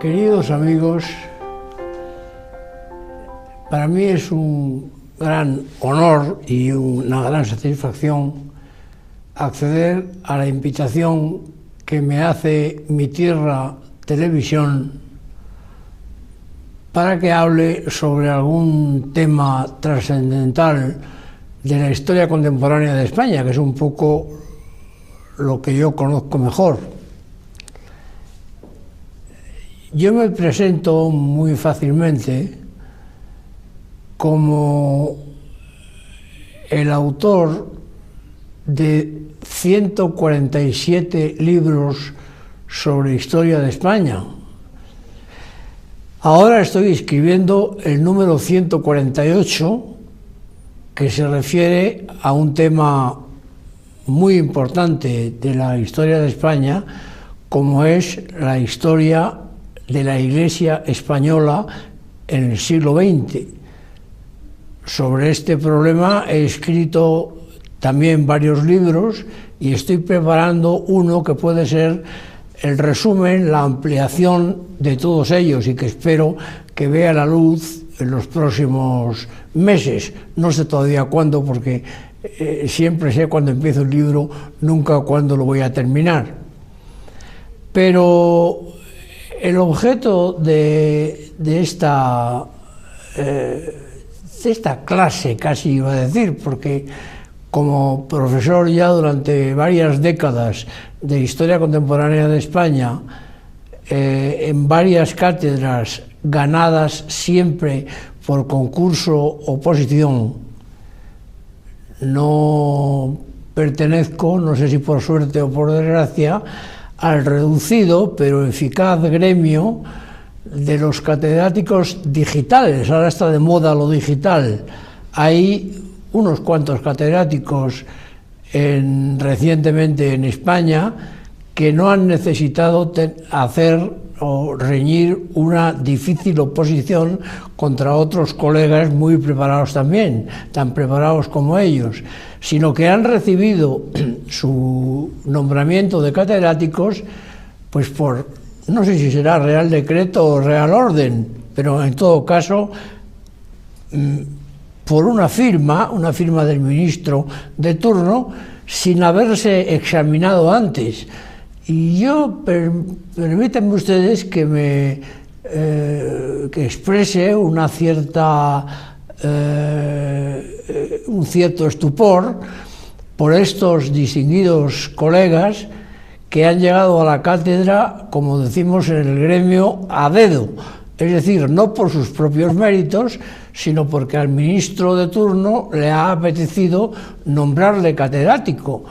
Queridos amigos, para mí es un gran honor y una gran satisfacción acceder a la invitación que me hace Mi Tierra Televisión para que hable sobre algún tema trascendental de la historia contemporánea de España, que es un poco lo que yo conozco mejor. Yo me presento muy fácilmente como el autor de 147 libros sobre historia de España. Ahora estoy escribiendo el número 148, que se refiere a un tema muy importante de la historia de España, como es la historia de la Iglesia española en el siglo XX. Sobre este problema he escrito también varios libros y estoy preparando uno que puede ser el resumen, la ampliación de todos ellos y que espero que vea la luz en los próximos meses. No sé todavía cuándo, porque siempre sé cuándo empiezo el libro, nunca cuándo lo voy a terminar. Pero el objeto de esta clase, casi iba a decir, porque como profesor ya durante varias décadas de historia contemporánea de España, en varias cátedras ganadas siempre por concurso oposición, no pertenezco, no sé si por suerte o por desgracia, al reducido pero eficaz gremio de los catedráticos digitales. Ahora está de moda lo digital. Hay unos cuantos catedráticos recientemente en España que no han necesitado hacer o reñir una difícil oposición contra otros colegas muy preparados también, tan preparados como ellos, sino que han recibido su nombramiento de catedráticos pues por, no sé si será Real Decreto o Real Orden, pero en todo caso por una firma del ministro de turno, sin haberse examinado antes. Y yo, permítanme ustedes que que exprese un cierto estupor por estos distinguidos colegas que han llegado a la cátedra, como decimos en el gremio, a dedo, es decir, no por sus propios méritos, sino porque al ministro de turno le ha apetecido nombrarle catedrático.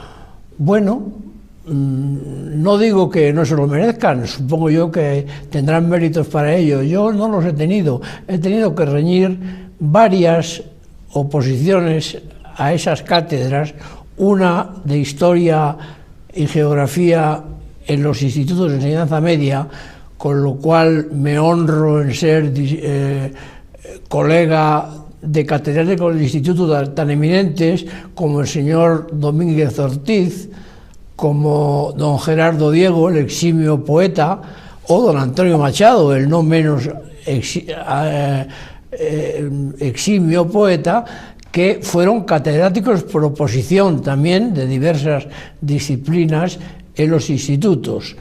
Bueno, no digo que no se lo merezcan, supongo yo que tendrán méritos para ello. Yo no los he tenido que reñir varias oposiciones a esas cátedras, una de historia y geografía en los institutos de enseñanza media, con lo cual me honro en ser colega de catedráticos del instituto tan eminentes como el señor Domínguez Ortiz, como don Gerardo Diego, el eximio poeta, o don Antonio Machado, el no menos eximio poeta, que fueron catedráticos por oposición también de diversas disciplinas en los institutos.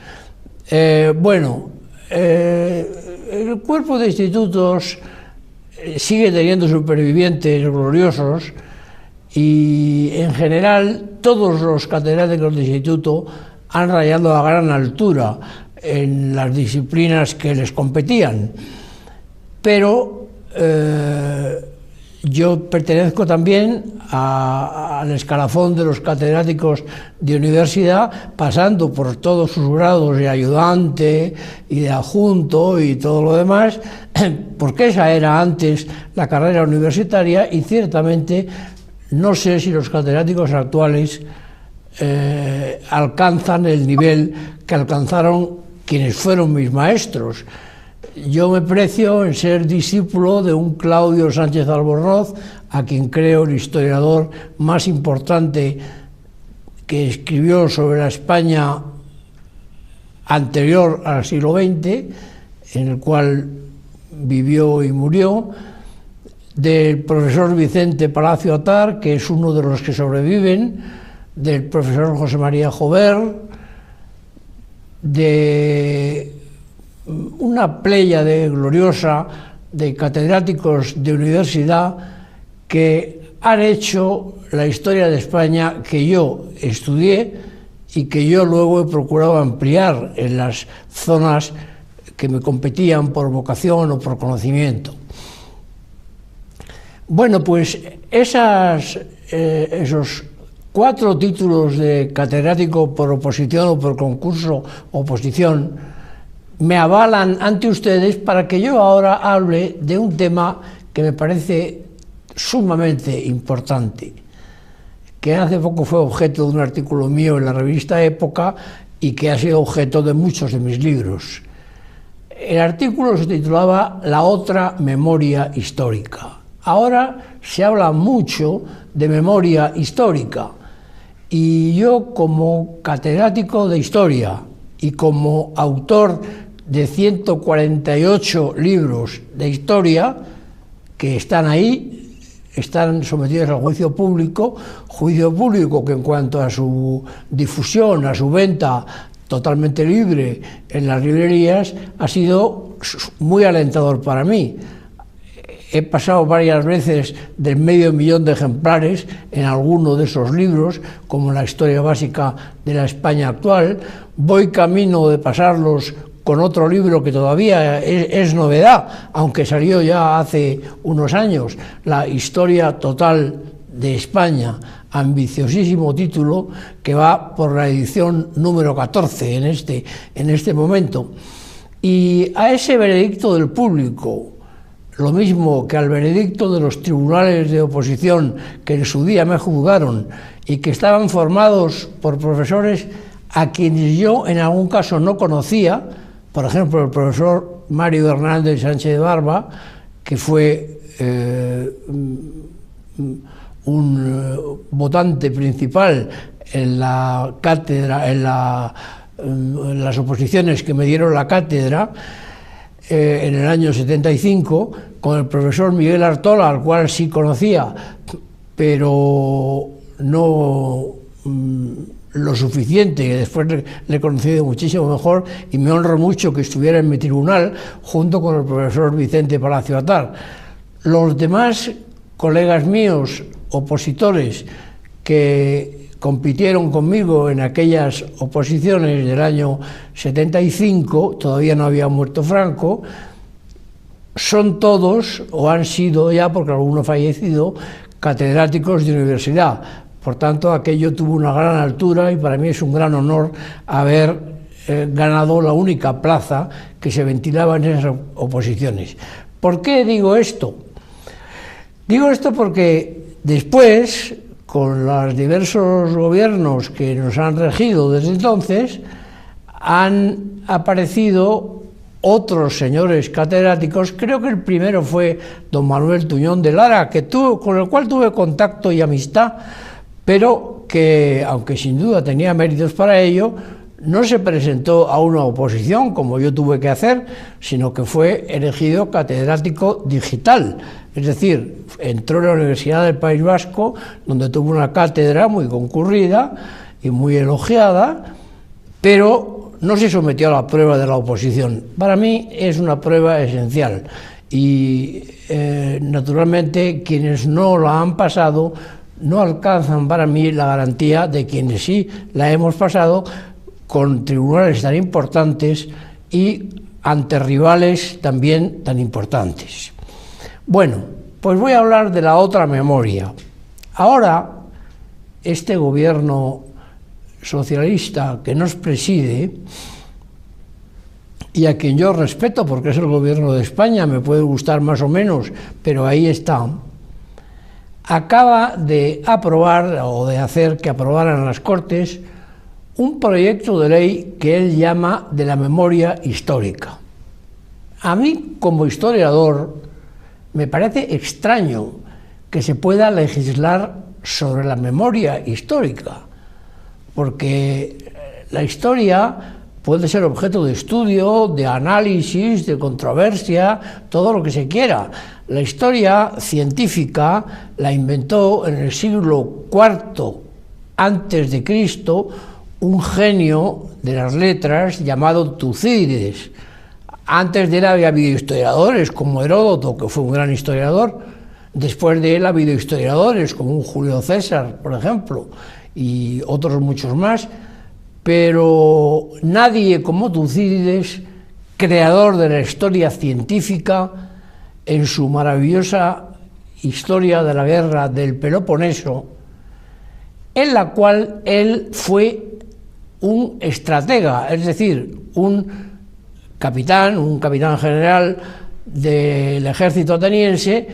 El cuerpo de institutos sigue teniendo supervivientes gloriosos y en general todos los catedráticos de instituto han rayado a gran altura en las disciplinas que les competían. Pero yo pertenezco también al escalafón de los catedráticos de universidad, pasando por todos sus grados de ayudante y de adjunto y todo lo demás, porque esa era antes la carrera universitaria y ciertamente no sé si los catedráticos actuales alcanzan el nivel que alcanzaron quienes fueron mis maestros. Yo me precio en ser discípulo de un Claudio Sánchez Albornoz, a quien creo el historiador más importante que escribió sobre la España anterior al siglo XX, en el cual vivió y murió, del profesor Vicente Palacio Atar, que es uno de los que sobreviven, del profesor José María Jover, de una pléyade gloriosa de catedráticos de universidad que han hecho la historia de España que yo estudié y que yo luego he procurado ampliar en las zonas que me competían por vocación o por conocimiento. Bueno, pues esos 4 títulos de catedrático por oposición o por concurso oposición me avalan ante ustedes para que yo ahora hable de un tema que me parece sumamente importante, que hace poco fue objeto de un artículo mío en la revista Época y que ha sido objeto de muchos de mis libros. El artículo se titulaba La otra memoria histórica. Ahora se habla mucho de memoria histórica y yo, como catedrático de historia y como autor de 148 libros de historia que están ahí, están sometidos al juicio público que en cuanto a su difusión, a su venta totalmente libre en las librerías, ha sido muy alentador para mí. He pasado varias veces del 500.000 de ejemplares en alguno de esos libros, como la historia básica de la España actual. Voy camino de pasarlos con otro libro que todavía es novedad, aunque salió ya hace unos años, la historia total de España, ambiciosísimo título, que va por la edición número 14 en este momento. Y a ese veredicto del público, lo mismo que al veredicto de los tribunales de oposición que en su día me juzgaron y que estaban formados por profesores a quienes yo en algún caso no conocía, por ejemplo el profesor Mario Hernández Sánchez de Barba, que fue un votante principal en la cátedra, en las oposiciones que me dieron la cátedra, en el año 75, con el profesor Miguel Artola, al cual sí conocía, pero no lo suficiente, que después le he conocido muchísimo mejor, y me honro mucho que estuviera en mi tribunal junto con el profesor Vicente Palacio Atar. Los demás colegas míos, opositores, que compitieron conmigo en aquellas oposiciones del año 75, todavía no había muerto Franco, son todos, o han sido ya, porque alguno ha fallecido, catedráticos de universidad. Por tanto, aquello tuvo una gran altura y para mí es un gran honor haber ganado la única plaza que se ventilaba en esas oposiciones. ¿Por qué digo esto? Digo esto porque después, con los diversos gobiernos que nos han regido desde entonces, han aparecido otros señores catedráticos. Creo que el primero fue don Manuel Tuñón de Lara, con el cual tuve contacto y amistad, pero que, aunque sin duda tenía méritos para ello, no se presentó a una oposición, como yo tuve que hacer, sino que fue elegido catedrático digital. Es decir, entró en la Universidad del País Vasco, donde tuvo una cátedra muy concurrida y muy elogiada, pero no se sometió a la prueba de la oposición. Para mí es una prueba esencial y, naturalmente, quienes no la han pasado no alcanzan para mí la garantía de quienes sí la hemos pasado con tribunales tan importantes y ante rivales también tan importantes. Bueno, pues voy a hablar de la otra memoria. Ahora, este gobierno socialista que nos preside, y a quien yo respeto porque es el gobierno de España, me puede gustar más o menos, pero ahí está, acaba de aprobar o de hacer que aprobaran las Cortes un proyecto de ley que él llama de la memoria histórica. A mí, como historiador, me parece extraño que se pueda legislar sobre la memoria histórica, porque la historia puede ser objeto de estudio, de análisis, de controversia, todo lo que se quiera. La historia científica la inventó en el siglo IV antes de Cristo un genio de las letras llamado Tucídides. Antes de él había habido historiadores como Heródoto, que fue un gran historiador. Después de él ha habido historiadores como un Julio César, por ejemplo, y otros muchos más, pero nadie como Tucídides, creador de la historia científica, en su maravillosa historia de la guerra del Peloponeso, en la cual él fue un estratega, es decir, un capitán general del ejército ateniense,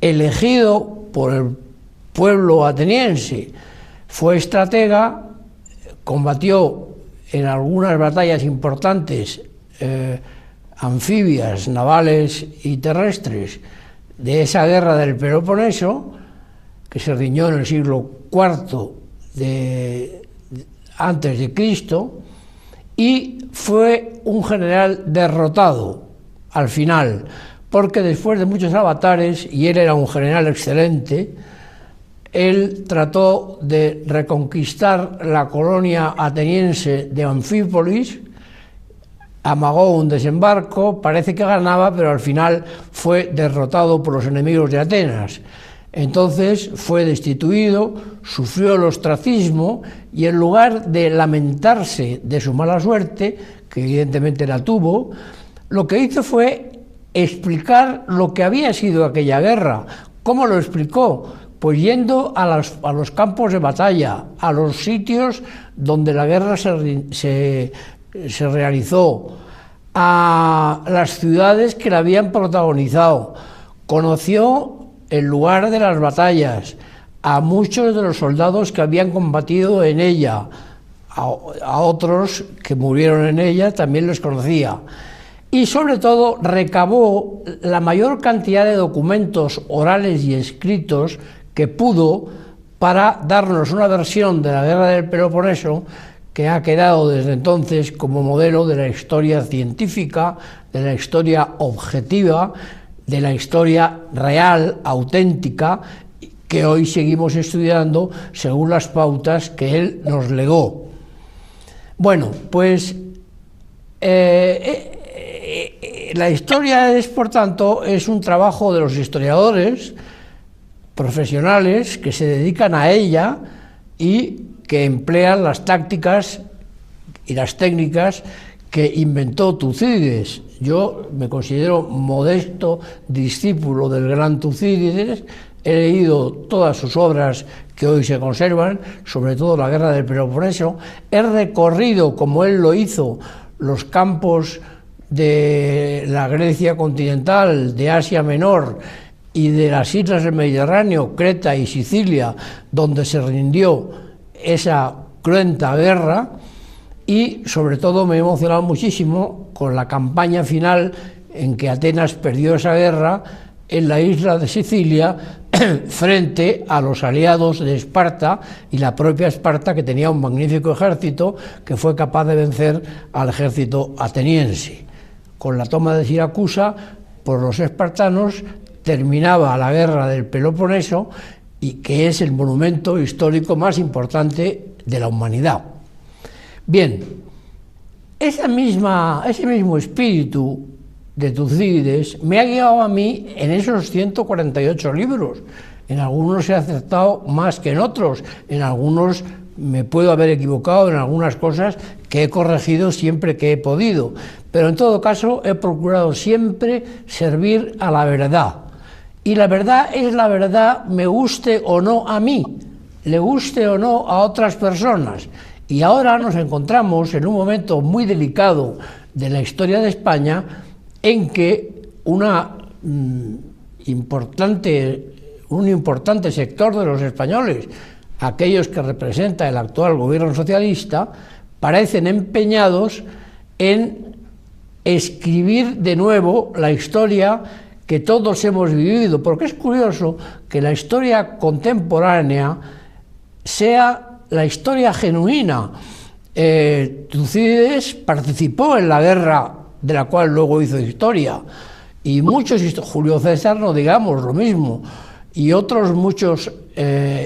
elegido por el pueblo ateniense. Fue estratega, combatió en algunas batallas importantes anfibias, navales y terrestres de esa guerra del Peloponeso, que se riñó en el siglo IV antes de Cristo, y fue un general derrotado al final, porque después de muchos avatares, y él era un general excelente, él trató de reconquistar la colonia ateniense de Anfípolis, amagó un desembarco, parece que ganaba, pero al final fue derrotado por los enemigos de Atenas. Entonces fue destituido, sufrió el ostracismo y en lugar de lamentarse de su mala suerte, que evidentemente la tuvo, lo que hizo fue explicar lo que había sido aquella guerra. ¿Cómo lo explicó? Pues yendo a los campos de batalla, a los sitios donde la guerra se realizó, a las ciudades que la habían protagonizado. Conoció el lugar de las batallas, a muchos de los soldados que habían combatido en ella, a otros que murieron en ella también los conocía. Y sobre todo recabó la mayor cantidad de documentos orales y escritos que pudo para darnos una versión de la guerra del Peloponeso que ha quedado desde entonces como modelo de la historia científica, de la historia objetiva, de la historia real, auténtica, que hoy seguimos estudiando según las pautas que él nos legó. Bueno, pues la historia por tanto, es un trabajo de los historiadores profesionales que se dedican a ella y que emplean las tácticas y las técnicas que inventó Tucídides. Yo me considero modesto discípulo del gran Tucídides, he leído todas sus obras que hoy se conservan, sobre todo la guerra del Peloponeso, he recorrido, como él lo hizo, los campos de la Grecia continental, de Asia Menor y de las islas del Mediterráneo, Creta y Sicilia, donde se rindió esa cruenta guerra, y sobre todo me he emocionado muchísimo con la campaña final en que Atenas perdió esa guerra en la isla de Sicilia frente a los aliados de Esparta y la propia Esparta, que tenía un magnífico ejército que fue capaz de vencer al ejército ateniense. Con la toma de Siracusa por los espartanos terminaba la guerra del Peloponeso, y que es el monumento histórico más importante de la humanidad. Bien, ese mismo espíritu de Tucídides me ha guiado a mí en esos 148 libros. En algunos he acertado más que en otros, en algunos me puedo haber equivocado en algunas cosas que he corregido siempre que he podido, pero en todo caso he procurado siempre servir a la verdad. Y la verdad es la verdad, me guste o no a mí, le guste o no a otras personas. Y ahora nos encontramos en un momento muy delicado de la historia de España, en que un importante sector de los españoles, aquellos que representa el actual gobierno socialista, parecen empeñados en escribir de nuevo la historia que todos hemos vivido, porque es curioso que la historia contemporánea sea la historia genuina. Tucídides participó en la guerra de la cual luego hizo historia, y muchos, Julio César no digamos lo mismo, y otros muchos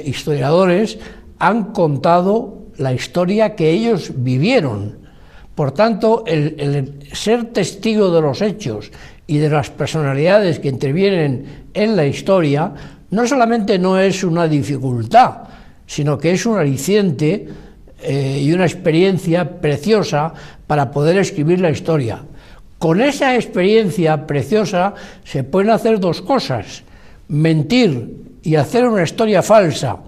historiadores han contado la historia que ellos vivieron. Por tanto, el ser testigo de los hechos y de las personalidades que intervienen en la historia no solamente no es una dificultad, sino que es un aliciente y una experiencia preciosa para poder escribir la historia. Con esa experiencia preciosa se pueden hacer dos cosas: mentir y hacer una historia falsa,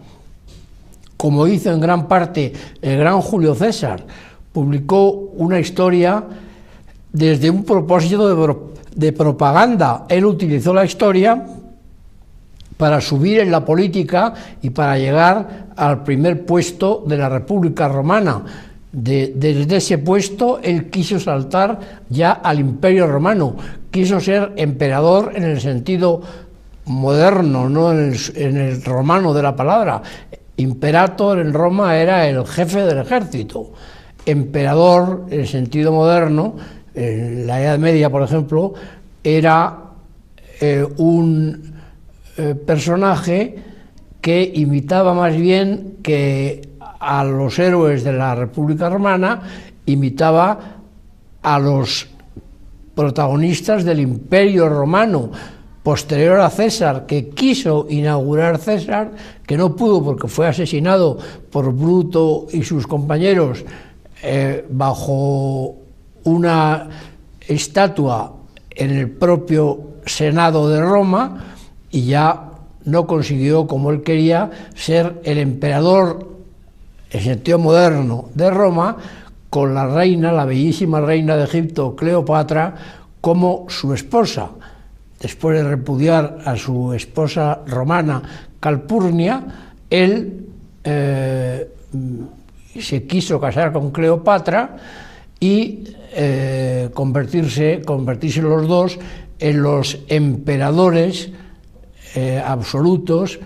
como hizo en gran parte el gran Julio César. Publicó una historia desde un propósito de propaganda. Él utilizó la historia para subir en la política y para llegar al primer puesto de la República Romana. Desde ese puesto él quiso saltar ya al Imperio Romano, quiso ser emperador en el sentido moderno, no en el romano de la palabra. Imperator en Roma era el jefe del ejército. Emperador en el sentido moderno, en la Edad Media, por ejemplo, era un personaje que imitaba más bien que a los héroes de la República Romana, imitaba a los protagonistas del Imperio Romano posterior a César, que quiso inaugurar César, que no pudo porque fue asesinado por Bruto y sus compañeros bajo una estatua en el propio Senado de Roma, y ya no consiguió, como él quería, ser el emperador en sentido moderno de Roma, con la reina, la bellísima reina de Egipto, Cleopatra, como su esposa. Después de repudiar a su esposa romana, Calpurnia, él se quiso casar con Cleopatra y convertirse los dos en los emperadores absolutos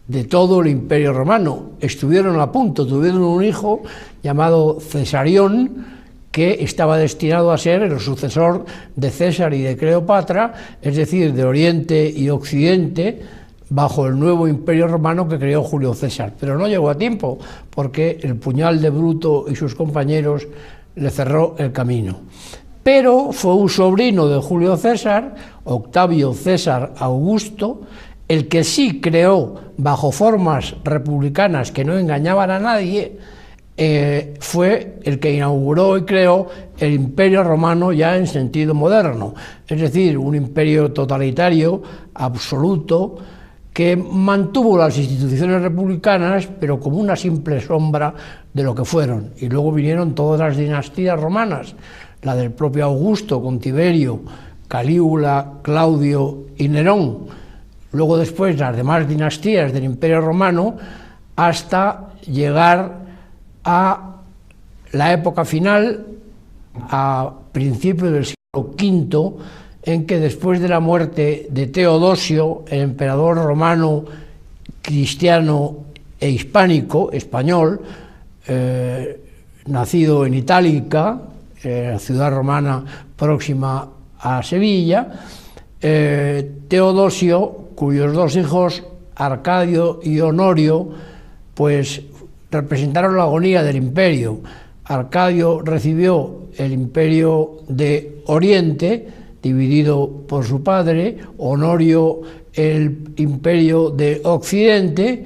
de todo el Imperio Romano. Estuvieron a punto, tuvieron un hijo llamado Cesarión, que estaba destinado a ser el sucesor de César y de Cleopatra, es decir, de Oriente y Occidente, bajo el nuevo Imperio Romano que creó Julio César. Pero no llegó a tiempo, porque el puñal de Bruto y sus compañeros le cerró el camino. Pero fue un sobrino de Julio César, Octavio César Augusto, el que sí creó, bajo formas republicanas que no engañaban a nadie, fue el que inauguró y creó el Imperio Romano ya en sentido moderno, es decir, un imperio totalitario, absoluto, que mantuvo las instituciones republicanas, pero como una simple sombra de lo que fueron. Y luego vinieron todas las dinastías romanas, la del propio Augusto con Tiberio, Calígula, Claudio y Nerón. Luego después las demás dinastías del Imperio Romano, hasta llegar a la época final, a principios del siglo V, en que después de la muerte de Teodosio, el emperador romano, cristiano e hispánico, español, nacido en Itálica, la ciudad romana próxima a Sevilla, Teodosio, cuyos dos hijos, Arcadio y Honorio, pues representaron la agonía del imperio. Arcadio recibió el imperio de Oriente, dividido por su padre, Honorio el imperio de Occidente.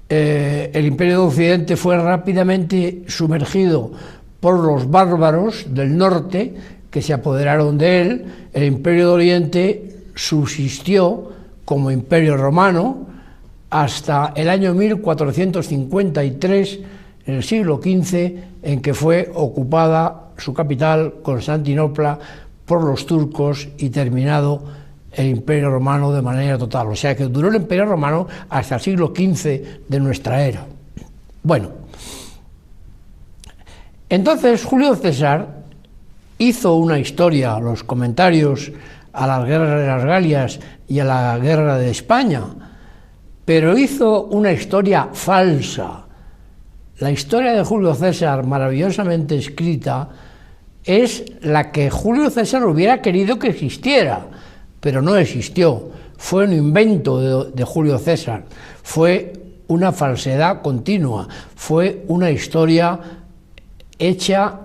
El imperio de Occidente fue rápidamente sumergido por los bárbaros del norte, que se apoderaron de él. El imperio de Oriente subsistió como imperio romano hasta el año 1453, en el siglo XV, en que fue ocupada su capital, Constantinopla, por los turcos y terminado el Imperio Romano de manera total. O sea que duró el Imperio Romano hasta el siglo XV de nuestra era. Bueno, entonces Julio César hizo una historia, los comentarios a las guerras de las Galias y a la guerra de España, pero hizo una historia falsa. la historia de Julio César, maravillosamente escrita, es la que Julio César hubiera querido que existiera, pero no existió. Fue un invento de Julio César, fue una falsedad continua, fue una historia hecha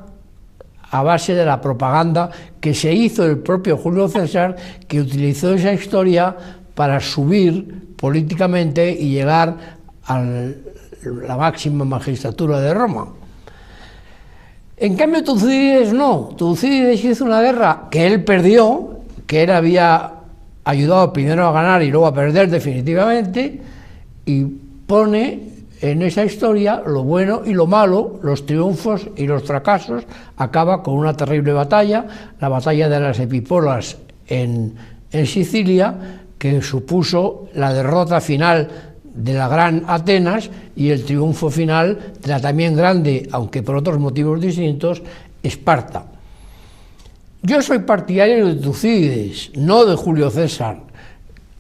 a base de la propaganda que se hizo el propio Julio César, que utilizó esa historia para subir políticamente y llegar a la máxima magistratura de Roma. En cambio, Tucídides no. Tucídides hizo una guerra que él perdió, que él había ayudado primero a ganar y luego a perder definitivamente, y pone en esa historia lo bueno y lo malo, los triunfos y los fracasos. Acaba con una terrible batalla, la batalla de las Epipolas en Sicilia, que supuso la derrota final de la gran Atenas y el triunfo final de la también grande, aunque por otros motivos distintos, Esparta. Yo soy partidario de Tucídides, no de Julio César,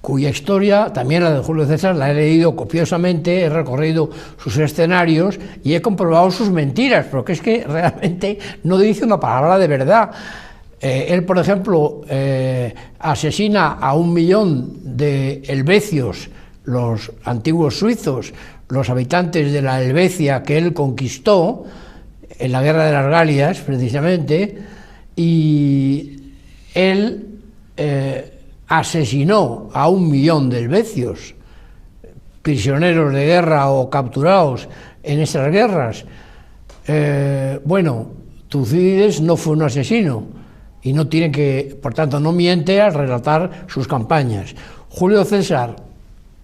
cuya historia, también la de Julio César, la he leído copiosamente, he recorrido sus escenarios y he comprobado sus mentiras, porque es que realmente no dice una palabra de verdad. Él, por ejemplo, asesina a 1 millón de helvecios, los antiguos suizos, los habitantes de la Helvecia que él conquistó en la guerra de las Galias, precisamente, y él asesinó a 1 millón de helvecios, prisioneros de guerra o capturados en esas guerras. Bueno, Tucídides no fue un asesino y no tiene que, por tanto, no miente al relatar sus campañas. Julio César,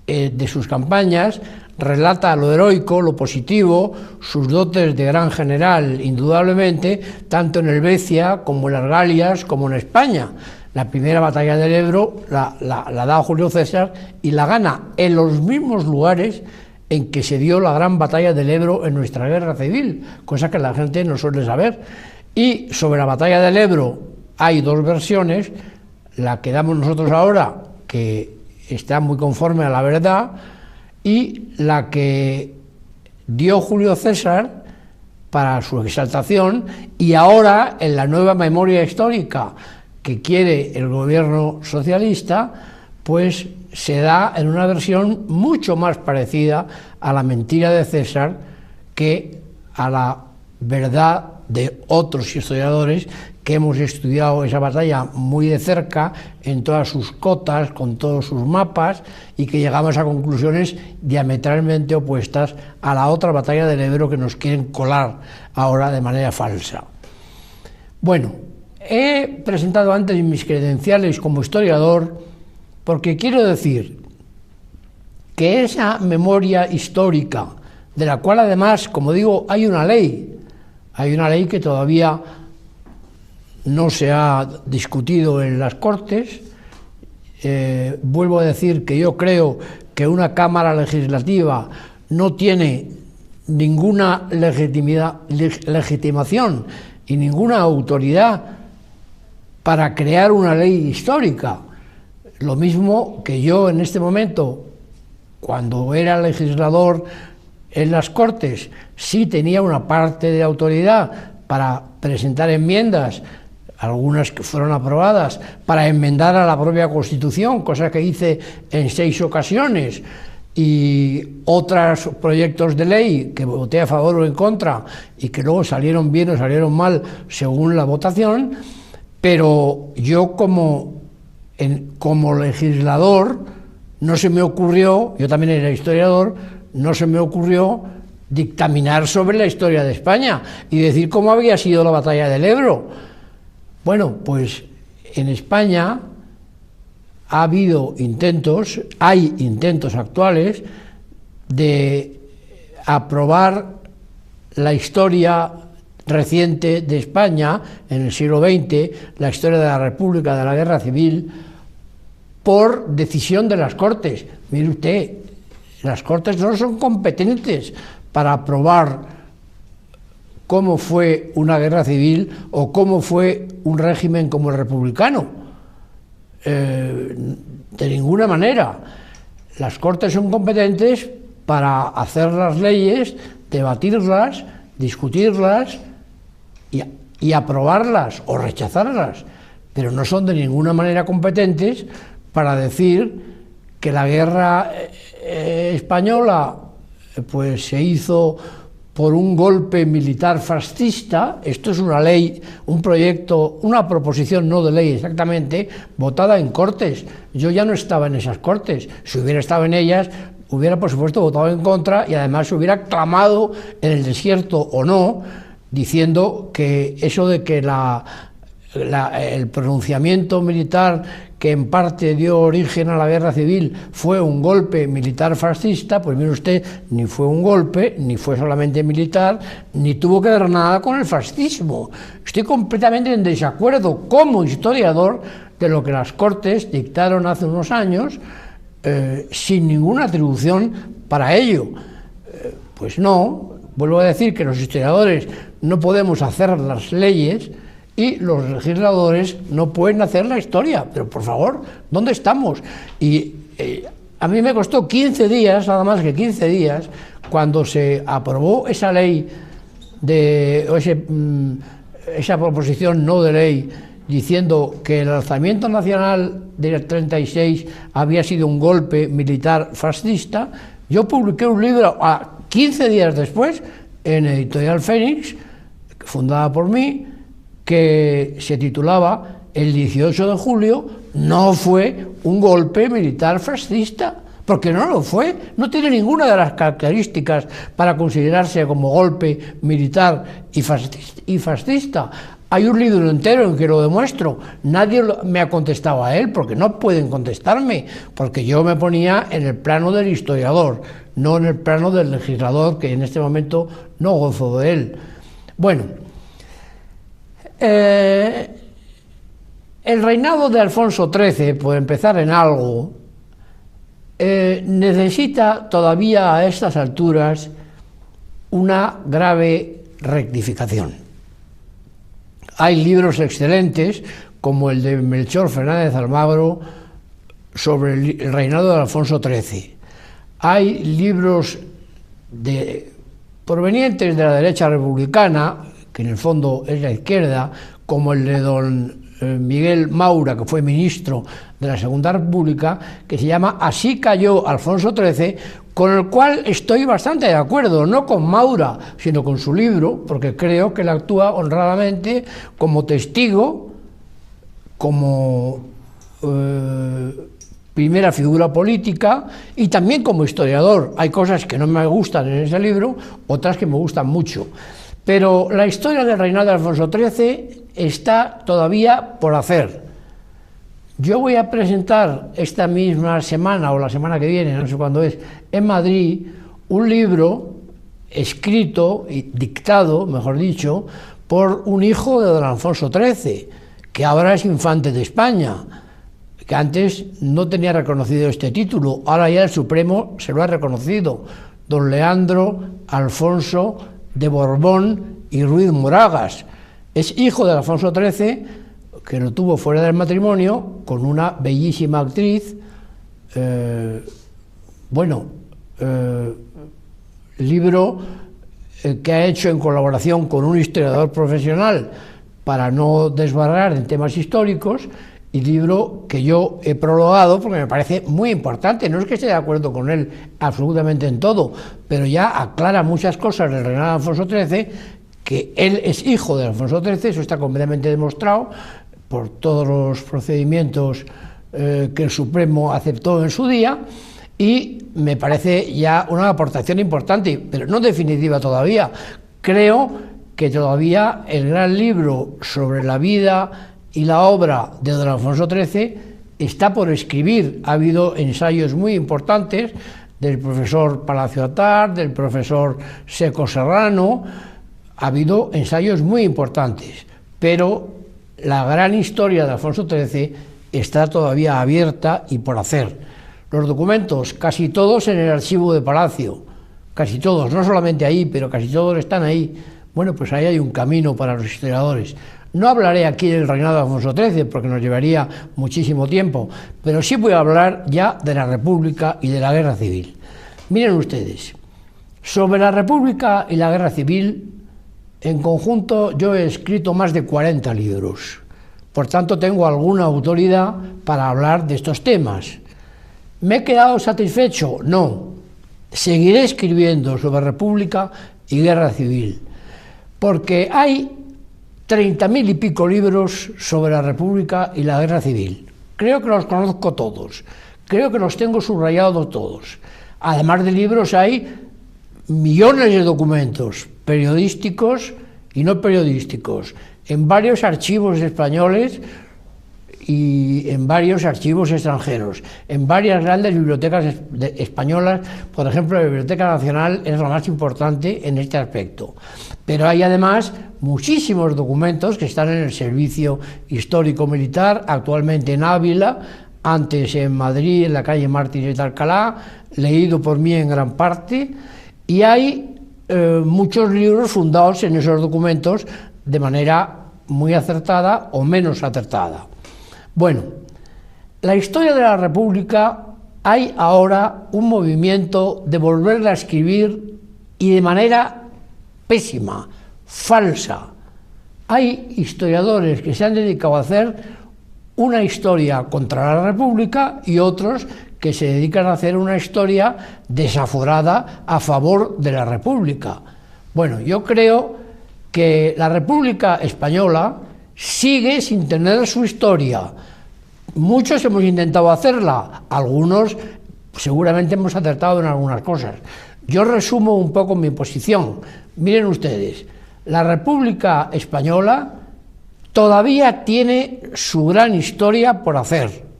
de sus campañas, relata lo heroico, lo positivo, sus dotes de gran general, indudablemente, tanto en Helvecia como en las Galias, como en España. La primera batalla del Ebro la da Julio César y la gana en los mismos lugares en que se dio la gran batalla del Ebro en nuestra guerra civil, cosa que la gente no suele saber. Y sobre la batalla del Ebro hay 2 versiones, la que damos nosotros ahora, que está muy conforme a la verdad, y la que dio Julio César para su exaltación, y ahora en la nueva memoria histórica que quiere el gobierno socialista, pues se da en una versión mucho más parecida a la mentira de César que a la verdad de otros historiadores que hemos estudiado esa batalla muy de cerca, en todas sus cotas, con todos sus mapas, y que llegamos a conclusiones diametralmente opuestas a la otra batalla del Ebro que nos quieren colar ahora de manera falsa. Bueno, he presentado antes mis credenciales como historiador porque quiero decir que esa memoria histórica, de la cual además, como digo, hay una ley que todavía no se ha discutido en las Cortes. Vuelvo a decir que yo creo que una Cámara Legislativa no tiene ninguna legitimación y ninguna autoridad para crear una ley histórica. Lo mismo que yo en este momento, cuando era legislador en las Cortes, sí tenía una parte de autoridad para presentar enmiendas, algunas que fueron aprobadas, para enmendar a la propia Constitución, cosa que hice en 6 ocasiones, y otros proyectos de ley que voté a favor o en contra y que luego salieron bien o salieron mal según la votación. Pero yo como legislador no se me ocurrió, yo también era historiador, no se me ocurrió dictaminar sobre la historia de España y decir cómo había sido la batalla del Ebro. Bueno, pues en España ha habido intentos, hay intentos actuales de aprobar la historia reciente de España en el siglo XX, la historia de la República, de la Guerra Civil, por decisión de las Cortes. Mire usted, las Cortes no son competentes para aprobar cómo fue una guerra civil o cómo fue un régimen como el republicano. De ninguna manera. Las Cortes son competentes para hacer las leyes debatirlas, discutirlas y aprobarlas o rechazarlas, pero no son de ninguna manera competentes para decir que la guerra española pues se hizo por un golpe militar fascista. Esto es una ley, un proyecto, una proposición no de ley exactamente, votada en Cortes. Yo ya no estaba en esas Cortes. Si hubiera estado en ellas, hubiera por supuesto votado en contra y además se hubiera clamado en el desierto o no, diciendo que eso de que el pronunciamiento militar que en parte dio origen a la guerra civil fue un golpe militar fascista, pues mire usted, ni fue un golpe, ni fue solamente militar, ni tuvo que ver nada con el fascismo. Estoy completamente en desacuerdo como historiador de lo que las Cortes dictaron hace unos años, sin ninguna atribución para ello. Pues no, vuelvo a decir que los historiadores no podemos hacer las leyes y los legisladores no pueden hacer la historia, pero por favor, ¿dónde estamos? Y a mí me costó 15 días, nada más que 15 días, cuando se aprobó esa ley, esa proposición no de ley, diciendo que el alzamiento nacional del 36 había sido un golpe militar fascista. Yo publiqué un libro 15 días después en Editorial Fénix, fundada por mí, que se titulaba El 18 de julio no fue un golpe militar fascista, porque no lo fue, no tiene ninguna de las características para considerarse como golpe militar y fascista. Hay un libro entero en que lo demuestro. Nadie me ha contestado a él, porque no pueden contestarme, porque yo me ponía en el plano del historiador, no en el plano del legislador, que en este momento no gozo de él. Bueno, el reinado de Alfonso XIII, por empezar en algo, necesita todavía a estas alturas una grave rectificación. Hay libros excelentes, como el de Melchor Fernández Almagro, sobre el reinado de Alfonso XIII. Hay libros provenientes de la derecha republicana, que en el fondo es la izquierda, como el de don Miguel Maura, que fue ministro de la Segunda República, que se llama Así cayó Alfonso XIII, con el cual estoy bastante de acuerdo, no con Maura, sino con su libro, porque creo que él actúa honradamente como testigo, como primera figura política y también como historiador. Hay cosas que no me gustan en ese libro, otras que me gustan mucho. Pero la historia del reinado de Alfonso XIII está todavía por hacer. Yo voy a presentar esta misma semana o la semana que viene, no sé cuándo es, en Madrid, un libro escrito y dictado, mejor dicho, por un hijo de don Alfonso XIII, que ahora es infante de España, que antes no tenía reconocido este título, ahora ya el Supremo se lo ha reconocido, don Leandro Alfonso de Borbón y Ruiz Moragas. Es hijo de Alfonso XIII, que lo tuvo fuera del matrimonio, con una bellísima actriz. Libro que ha hecho en colaboración con un historiador profesional para no desbarrar en temas históricos, y libro que yo he prologado porque me parece muy importante. No es que esté de acuerdo con él absolutamente en todo, pero ya aclara muchas cosas del reinado de Alfonso XIII, que él es hijo de Alfonso XIII, eso está completamente demostrado por todos los procedimientos que el Supremo aceptó en su día, y me parece ya una aportación importante, pero no definitiva todavía. Creo que todavía el gran libro sobre la vida y la obra de don Alfonso XIII está por escribir. Ha habido ensayos muy importantes del profesor Palacio Atar, del profesor Seco Serrano, ha habido ensayos muy importantes, pero la gran historia de Alfonso XIII está todavía abierta y por hacer. Los documentos, casi todos en el archivo de Palacio, casi todos, no solamente ahí, pero casi todos están ahí. Bueno, pues ahí hay un camino para los historiadores. No hablaré aquí del reinado de Alfonso XIII porque nos llevaría muchísimo tiempo, pero sí voy a hablar ya de la República y de la Guerra Civil. Miren ustedes, Sobre la República y la Guerra Civil, en conjunto yo he escrito más de 40 libros. Por tanto, tengo alguna autoridad para hablar de estos temas. ¿Me he quedado satisfecho? No. Seguiré escribiendo sobre República y Guerra Civil, porque hay 30.000 y pico libros sobre la República y la Guerra Civil. Creo que los conozco todos, creo que los tengo subrayados todos. Además de libros hay millones de documentos periodísticos y no periodísticos, en varios archivos españoles y en varios archivos extranjeros, en varias grandes bibliotecas españolas. Por ejemplo, la Biblioteca Nacional es la más importante en este aspecto. Pero hay además muchísimos documentos que están en el Servicio Histórico Militar, actualmente en Ávila, antes en Madrid, en la calle Mártires de Alcalá, leído por mí en gran parte, y hay muchos libros fundados en esos documentos de manera muy acertada o menos acertada. Bueno, la historia de la República, hay ahora un movimiento de volverla a escribir y de manera pésima, falsa. Hay historiadores que se han dedicado a hacer una historia contra la República y otros que se dedican a hacer una historia desaforada a favor de la República. Bueno, yo creo que la República Española sigue sin tener su historia. Muchos hemos intentado hacerla, algunos seguramente hemos acertado en algunas cosas. Yo resumo un poco mi posición. Miren ustedes, la República Española todavía tiene su gran historia por hacer.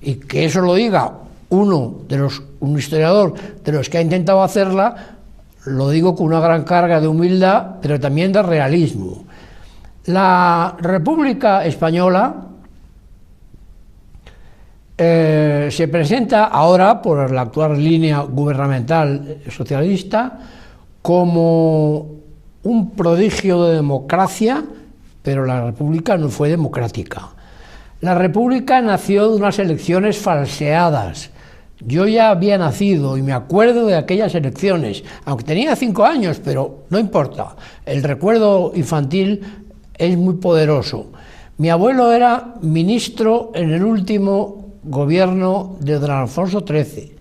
Y que eso lo diga un historiador de los que ha intentado hacerla, lo digo con una gran carga de humildad, pero también de realismo. La República Española se presenta ahora, por la actual línea gubernamental socialista, como un prodigio de democracia, pero la República no fue democrática. La República nació de unas elecciones falseadas. Yo ya había nacido y me acuerdo de aquellas elecciones, aunque tenía 5 años, pero no importa. El recuerdo infantil es muy poderoso. Mi abuelo era ministro en el último gobierno de don Alfonso XIII,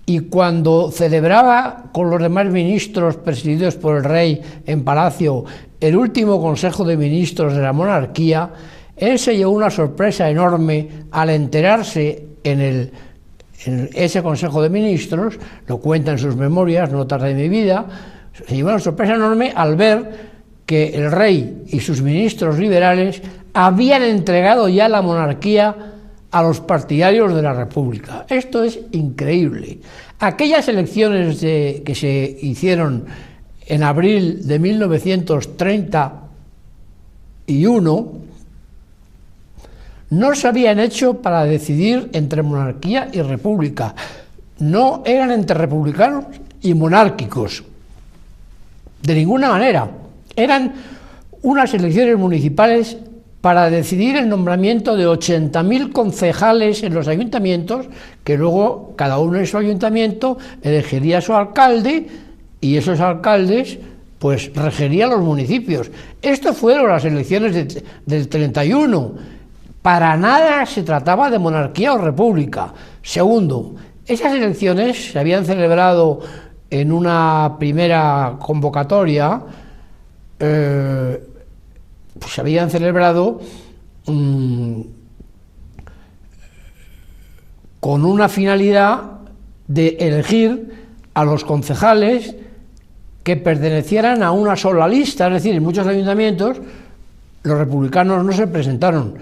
y cuando celebraba con los demás ministros presididos por el rey en Palacio el último Consejo de Ministros de la monarquía, él se llevó una sorpresa enorme al enterarse en ese Consejo de Ministros, lo cuenta en sus memorias, Notas de mi vida, se llevó una sorpresa enorme al ver que el rey y sus ministros liberales habían entregado ya la monarquía a los partidarios de la República. Esto es increíble. Aquellas elecciones que se hicieron en abril de 1931 no se habían hecho para decidir entre monarquía y república. No eran entre republicanos y monárquicos, de ninguna manera. Eran unas elecciones municipales para decidir el nombramiento de 80.000 concejales en los ayuntamientos, que luego cada uno en su ayuntamiento elegiría a su alcalde, y esos alcaldes pues regerían los municipios. Estas fueron las elecciones del 31. Para nada se trataba de monarquía o república. Segundo, esas elecciones se habían celebrado en una primera convocatoria, se habían celebrado con una finalidad de elegir a los concejales que pertenecieran a una sola lista. Es decir, en muchos ayuntamientos los republicanos no se presentaron,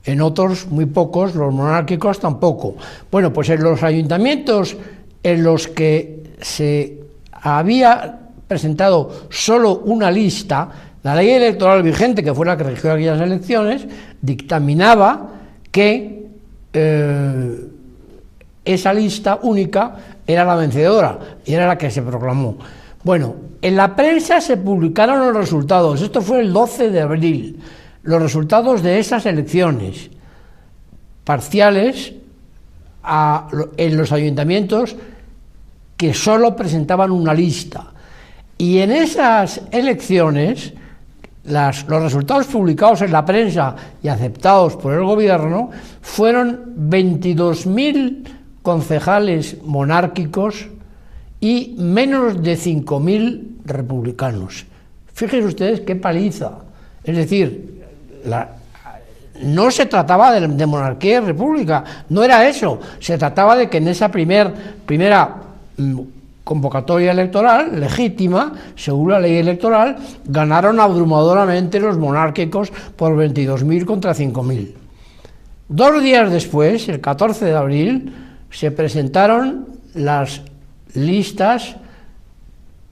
en otros muy pocos, los monárquicos tampoco. Bueno, pues en los ayuntamientos en los que se había presentado solo una lista, la ley electoral vigente, que fue la que regió aquellas elecciones, dictaminaba que esa lista única era la vencedora y era la que se proclamó. Bueno, en la prensa se publicaron los resultados, esto fue el 12 de abril, los resultados de esas elecciones parciales en los ayuntamientos que solo presentaban una lista. Y en esas elecciones, los resultados publicados en la prensa y aceptados por el gobierno fueron 22.000 concejales monárquicos y menos de 5.000 republicanos. Fíjense ustedes qué paliza. Es decir, no se trataba de monarquía y república, no era eso. Se trataba de que en esa primera convocatoria electoral legítima, según la ley electoral, ganaron abrumadoramente los monárquicos por 22.000 contra 5.000. 2 días después, el 14 de abril, se presentaron las listas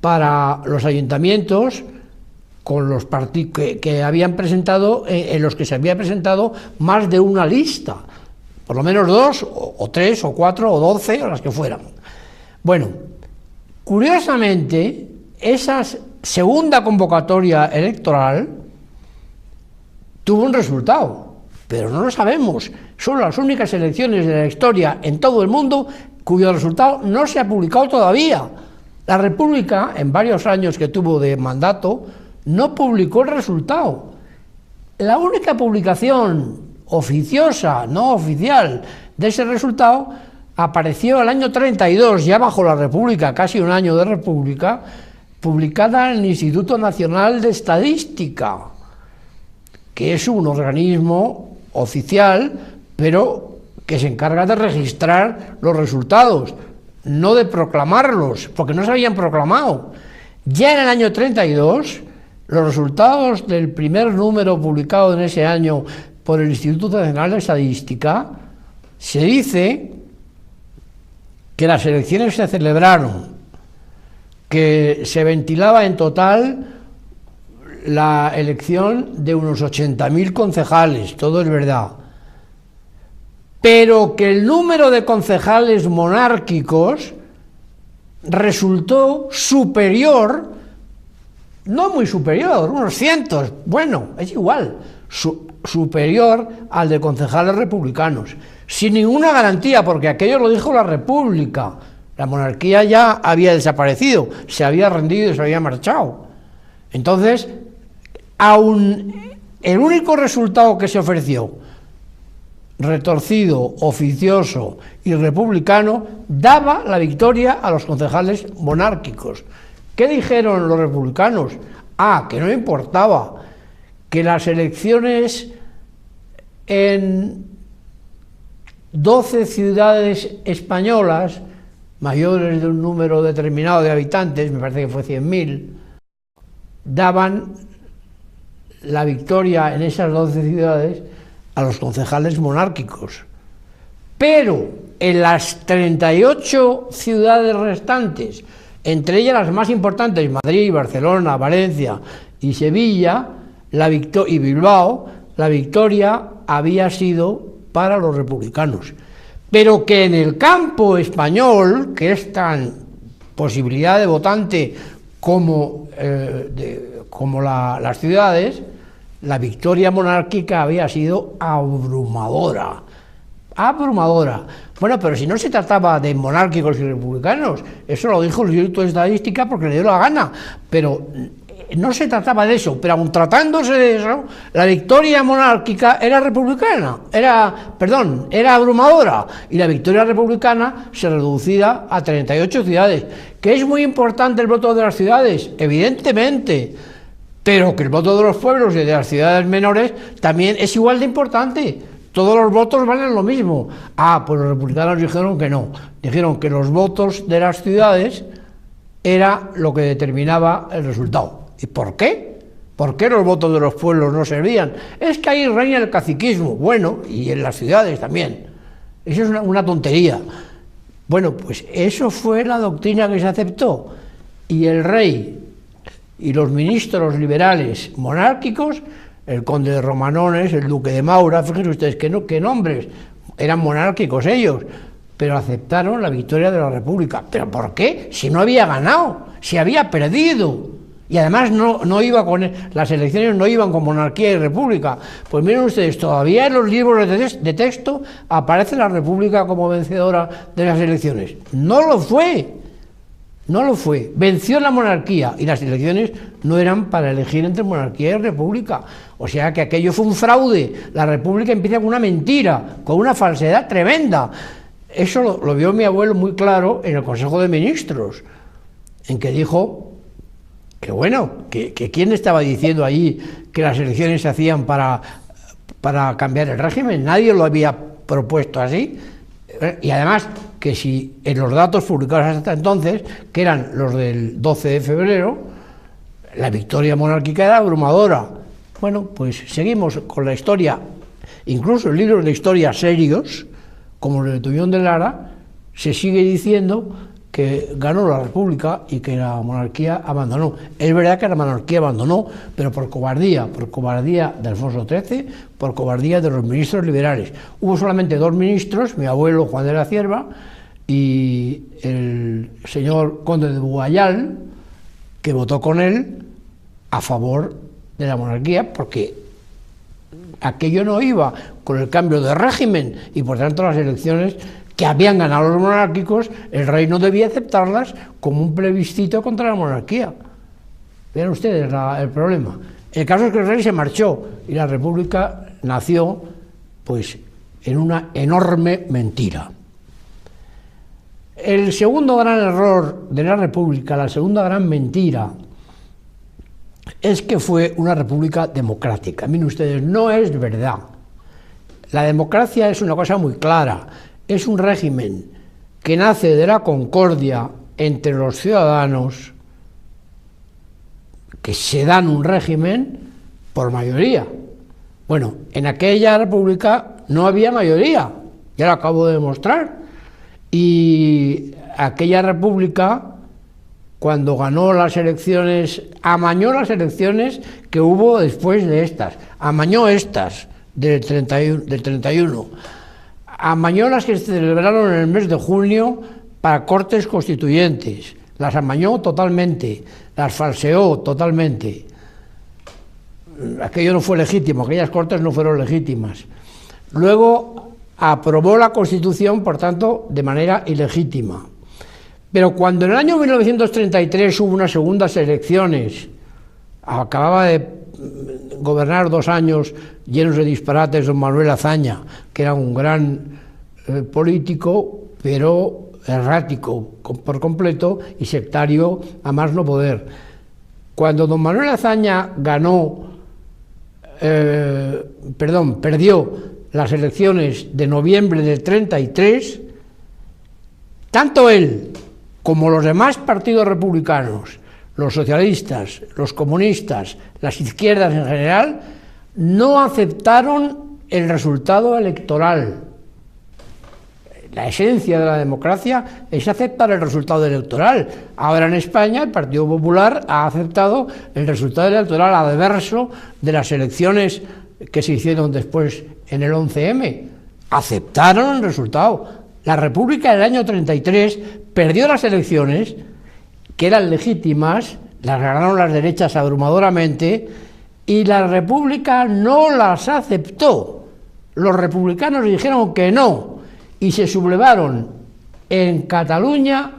para los ayuntamientos con los partidos que habían presentado, en los que se había presentado más de una lista, por lo menos 2, o 3, o 4, o 12, o las que fueran. Bueno, curiosamente, esa segunda convocatoria electoral tuvo un resultado, pero no lo sabemos. Son las únicas elecciones de la historia en todo el mundo cuyo resultado no se ha publicado todavía. La República, en varios años que tuvo de mandato, no publicó el resultado. La única publicación oficiosa, no oficial, de ese resultado apareció el año 32, ya bajo la República, casi un año de República, publicada en el Instituto Nacional de Estadística, que es un organismo oficial, pero que se encarga de registrar los resultados, no de proclamarlos, porque no se habían proclamado. Ya en el año 32, los resultados del primer número publicado en ese año por el Instituto Nacional de Estadística, se dice que las elecciones se celebraron, que se ventilaba en total la elección de unos 80.000 concejales, todo es verdad, pero que el número de concejales monárquicos resultó superior, no muy superior, unos cientos, bueno, es igual, superior al de concejales republicanos, sin ninguna garantía, porque aquello lo dijo la República. La monarquía ya había desaparecido, se había rendido y se había marchado. Entonces, aun el único resultado que se ofreció, retorcido, oficioso y republicano, daba la victoria a los concejales monárquicos. ¿Qué dijeron los republicanos? Que no importaba, que las elecciones en 12 ciudades españolas, mayores de un número determinado de habitantes, me parece que fue 100.000, daban la victoria en esas 12 ciudades a los concejales monárquicos. Pero en las 38 ciudades restantes, entre ellas las más importantes, Madrid, Barcelona, Valencia y Sevilla, y Bilbao, la victoria había sido para los republicanos. Pero que en el campo español, que es tan posibilidad de votante como las ciudades, la victoria monárquica había sido abrumadora. Abrumadora. Bueno, pero si no se trataba de monárquicos y republicanos, eso lo dijo el Instituto de Estadística porque le dio la gana, pero no se trataba de eso, pero aun tratándose de eso, la victoria monárquica era era abrumadora, y la victoria republicana se reducía a 38 ciudades. ¿Que es muy importante el voto de las ciudades? Evidentemente, pero que el voto de los pueblos y de las ciudades menores también es igual de importante. Todos los votos valen lo mismo. Pues los republicanos dijeron que no, dijeron que los votos de las ciudades era lo que determinaba el resultado. ¿Y por qué? ¿Por qué los votos de los pueblos no servían? Es que ahí reina el caciquismo, bueno, y en las ciudades también. Eso es una tontería. Bueno, pues eso fue la doctrina que se aceptó, y el rey y los ministros liberales monárquicos, el conde de Romanones, el duque de Maura, fíjense ustedes qué nombres, eran monárquicos ellos, pero aceptaron la victoria de la República. ¿Pero por qué? Si no había ganado, si había perdido. Y además no iba las elecciones no iban con monarquía y república. Pues miren ustedes, todavía en los libros de texto aparece la República como vencedora de las elecciones. No lo fue. No lo fue. Venció la monarquía y las elecciones no eran para elegir entre monarquía y república. O sea que aquello fue un fraude. La república empieza con una mentira, con una falsedad tremenda. Eso lo vio mi abuelo muy claro en el Consejo de Ministros, en que dijo que bueno, que quién estaba diciendo allí que las elecciones se hacían para cambiar el régimen. Nadie lo había propuesto así. Y además que si en los datos publicados hasta entonces, que eran los del 12 de febrero, la victoria monárquica era abrumadora. Bueno, pues seguimos con la historia, incluso en libros de historia serios, como el de Tuñón de Lara, se sigue diciendo que ganó la República y que la monarquía abandonó. Es verdad que la monarquía abandonó, pero por cobardía de Alfonso XIII, por cobardía de los ministros liberales. Hubo solamente dos ministros, mi abuelo Juan de la Cierva y el señor conde de Buguayal, que votó con él a favor de la monarquía, porque aquello no iba con el cambio de régimen y por tanto las elecciones que habían ganado los monárquicos, el rey no debía aceptarlas como un plebiscito contra la monarquía. Vean ustedes el problema. El caso es que el rey se marchó y la república nació pues en una enorme mentira. El segundo gran error de la república, la segunda gran mentira, es que fue una república democrática. Miren ustedes, no es verdad. La democracia es una cosa muy clara. Es un régimen que nace de la concordia entre los ciudadanos que se dan un régimen por mayoría. Bueno, en aquella república no había mayoría, ya lo acabo de demostrar, y aquella república, cuando ganó las elecciones, amañó las elecciones que hubo después de estas, amañó estas del 31, amañó las que se celebraron en el mes de junio para cortes constituyentes, las amañó totalmente, las falseó totalmente. Aquello no fue legítimo, aquellas cortes no fueron legítimas. Luego aprobó la Constitución, por tanto, de manera ilegítima. Pero cuando en el año 1933 hubo unas segundas elecciones, acababa de gobernar 2 años llenos de disparates don Manuel Azaña, que era un gran político, pero errático por completo y sectario a más no poder. Cuando don Manuel Azaña perdió las elecciones de noviembre del 33, tanto él como los demás partidos republicanos, los socialistas, los comunistas, las izquierdas en general, no aceptaron el resultado electoral. La esencia de la democracia es aceptar el resultado electoral. Ahora en España el Partido Popular ha aceptado el resultado electoral adverso de las elecciones que se hicieron después en el 11M. Aceptaron el resultado. La República del año 33 perdió las elecciones, que eran legítimas, las ganaron las derechas abrumadoramente, y la República no las aceptó. Los republicanos dijeron que no, y se sublevaron en Cataluña,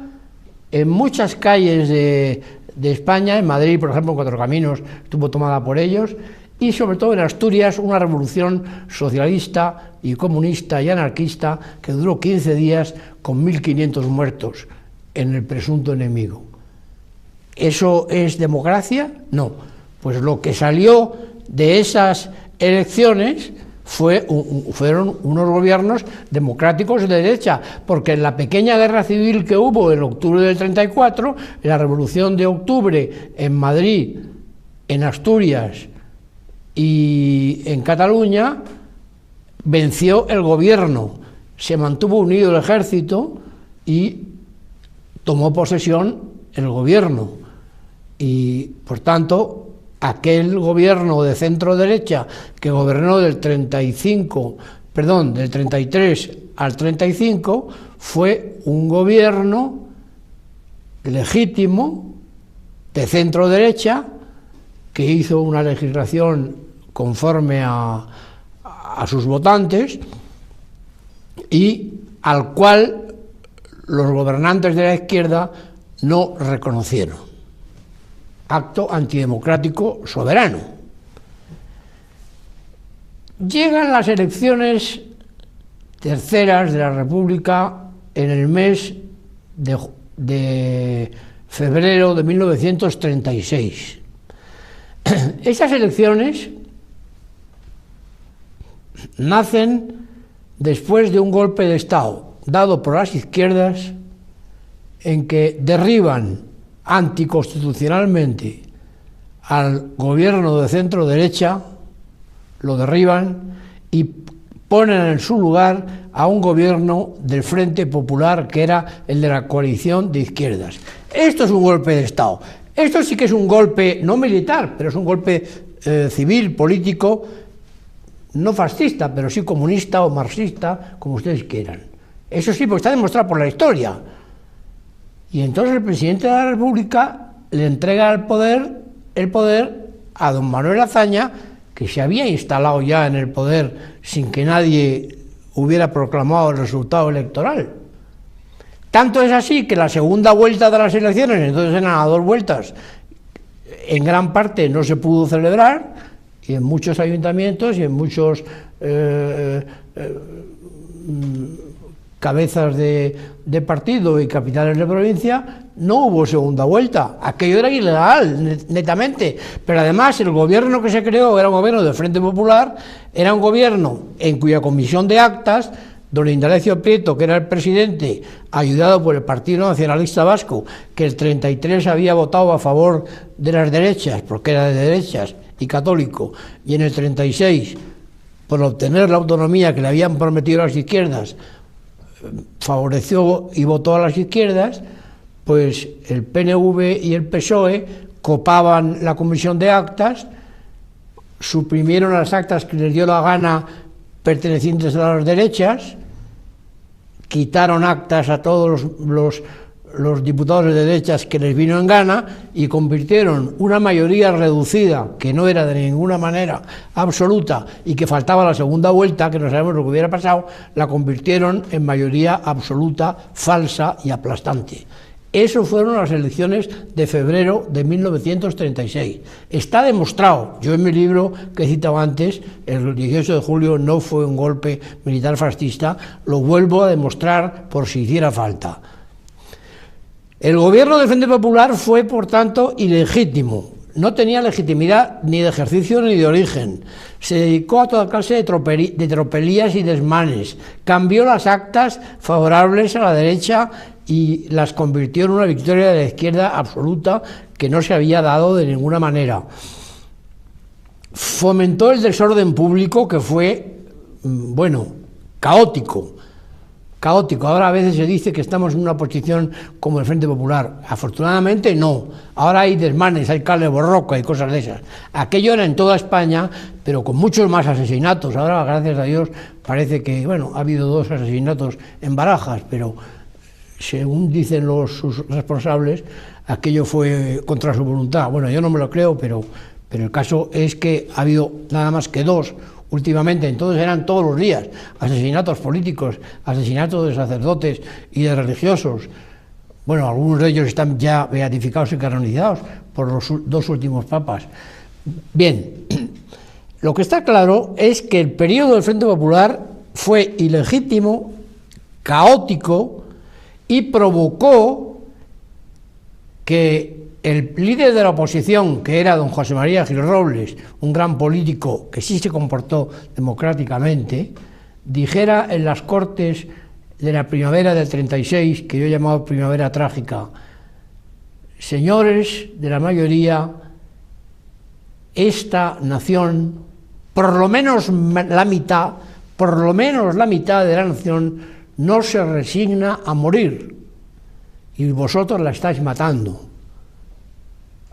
en muchas calles de España, en Madrid, por ejemplo, en Cuatro Caminos estuvo tomada por ellos, y sobre todo en Asturias, una revolución socialista y comunista y anarquista que duró 15 días con 1.500 muertos en el presunto enemigo. ¿Eso es democracia? No. Pues lo que salió de esas elecciones fueron unos gobiernos democráticos de derecha, porque en la pequeña guerra civil que hubo en octubre del 34, en la Revolución de Octubre en Madrid, en Asturias y en Cataluña, venció el gobierno, se mantuvo unido el ejército y tomó posesión el gobierno. Y, por tanto, aquel gobierno de centro-derecha que gobernó del 33 al 35 fue un gobierno legítimo de centro-derecha que hizo una legislación conforme a sus votantes y al cual los gobernantes de la izquierda no reconocieron. Acto antidemocrático soberano. Llegan las elecciones terceras de la República en el mes de febrero de 1936. Estas elecciones nacen después de un golpe de Estado dado por las izquierdas en que derriban anticonstitucionalmente al gobierno de centro derecha, lo derriban y ponen en su lugar a un gobierno del Frente Popular que era el de la coalición de izquierdas. Esto es un golpe de Estado. Esto sí que es un golpe no militar, pero es un golpe civil, político, no fascista, pero sí comunista o marxista, como ustedes quieran. Eso sí, porque está demostrado por la historia. Y entonces el presidente de la República le entrega el poder a don Manuel Azaña, que se había instalado ya en el poder sin que nadie hubiera proclamado el resultado electoral. Tanto es así que la segunda vuelta de las elecciones, entonces eran a 2 vueltas, en gran parte no se pudo celebrar, y en muchos ayuntamientos y en muchos cabezas de partido y capitales de provincia no hubo segunda vuelta. Aquello era ilegal, netamente, pero además el gobierno que se creó era un gobierno del Frente Popular, era un gobierno en cuya comisión de actas don Indalecio Prieto, que era el presidente, ayudado por el Partido Nacionalista Vasco, que el 33 había votado a favor de las derechas, porque era de derechas y católico, y en el 36, por obtener la autonomía que le habían prometido las izquierdas, favoreció y votó a las izquierdas, pues el PNV y el PSOE copaban la comisión de actas, suprimieron las actas que les dio la gana pertenecientes a las derechas, quitaron actas a todos los diputados de derechas que les vino en gana y convirtieron una mayoría reducida, que no era de ninguna manera absoluta y que faltaba la segunda vuelta, que no sabemos lo que hubiera pasado, la convirtieron en mayoría absoluta, falsa y aplastante. Eso fueron las elecciones de febrero de 1936. Está demostrado, yo en mi libro que he citado antes, el 18 de julio no fue un golpe militar fascista, lo vuelvo a demostrar por si hiciera falta. El gobierno del Frente Popular fue, por tanto, ilegítimo. No tenía legitimidad ni de ejercicio ni de origen. Se dedicó a toda clase de tropelías y desmanes. Cambió las actas favorables a la derecha y las convirtió en una victoria de la izquierda absoluta que no se había dado de ninguna manera. Fomentó el desorden público que fue, bueno, caótico. Ahora a veces se dice que estamos en una posición como el Frente Popular. Afortunadamente no. Ahora hay desmanes, hay cale borroco, hay cosas de esas. Aquello era en toda España, pero con muchos más asesinatos. Ahora, gracias a Dios, parece que, bueno, ha habido 2 asesinatos en Barajas, pero según dicen sus responsables, aquello fue contra su voluntad. Bueno, yo no me lo creo, pero el caso es que ha habido nada más que 2 últimamente, entonces eran todos los días asesinatos políticos, asesinatos de sacerdotes y de religiosos. Bueno, algunos de ellos están ya beatificados y canonizados por los 2 últimos papas. Bien, lo que está claro es que el periodo del Frente Popular fue ilegítimo, caótico y provocó que el líder de la oposición, que era don José María Gil Robles, un gran político que sí se comportó democráticamente, dijera en las Cortes de la primavera del 36, que yo he llamado primavera trágica: señores de la mayoría, esta nación, por lo menos la mitad de la nación no se resigna a morir, y vosotros la estáis matando.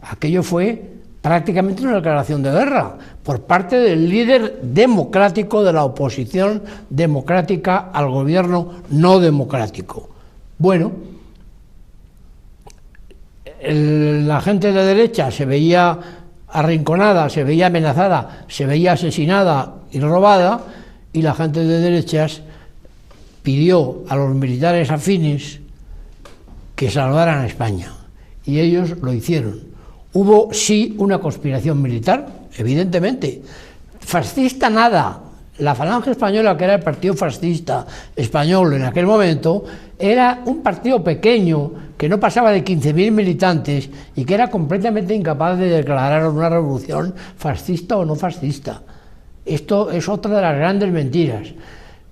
Aquello fue prácticamente una declaración de guerra por parte del líder democrático de la oposición democrática al gobierno no democrático. Bueno, la gente de derecha se veía arrinconada, se veía amenazada, se veía asesinada y robada, y la gente de derechas pidió a los militares afines que salvaran a España, y ellos lo hicieron. Hubo sí una conspiración militar, evidentemente. Fascista nada. La Falange Española, que era el partido fascista español en aquel momento, era un partido pequeño que no pasaba de 15.000 militantes y que era completamente incapaz de declarar una revolución fascista o no fascista. Esto es otra de las grandes mentiras.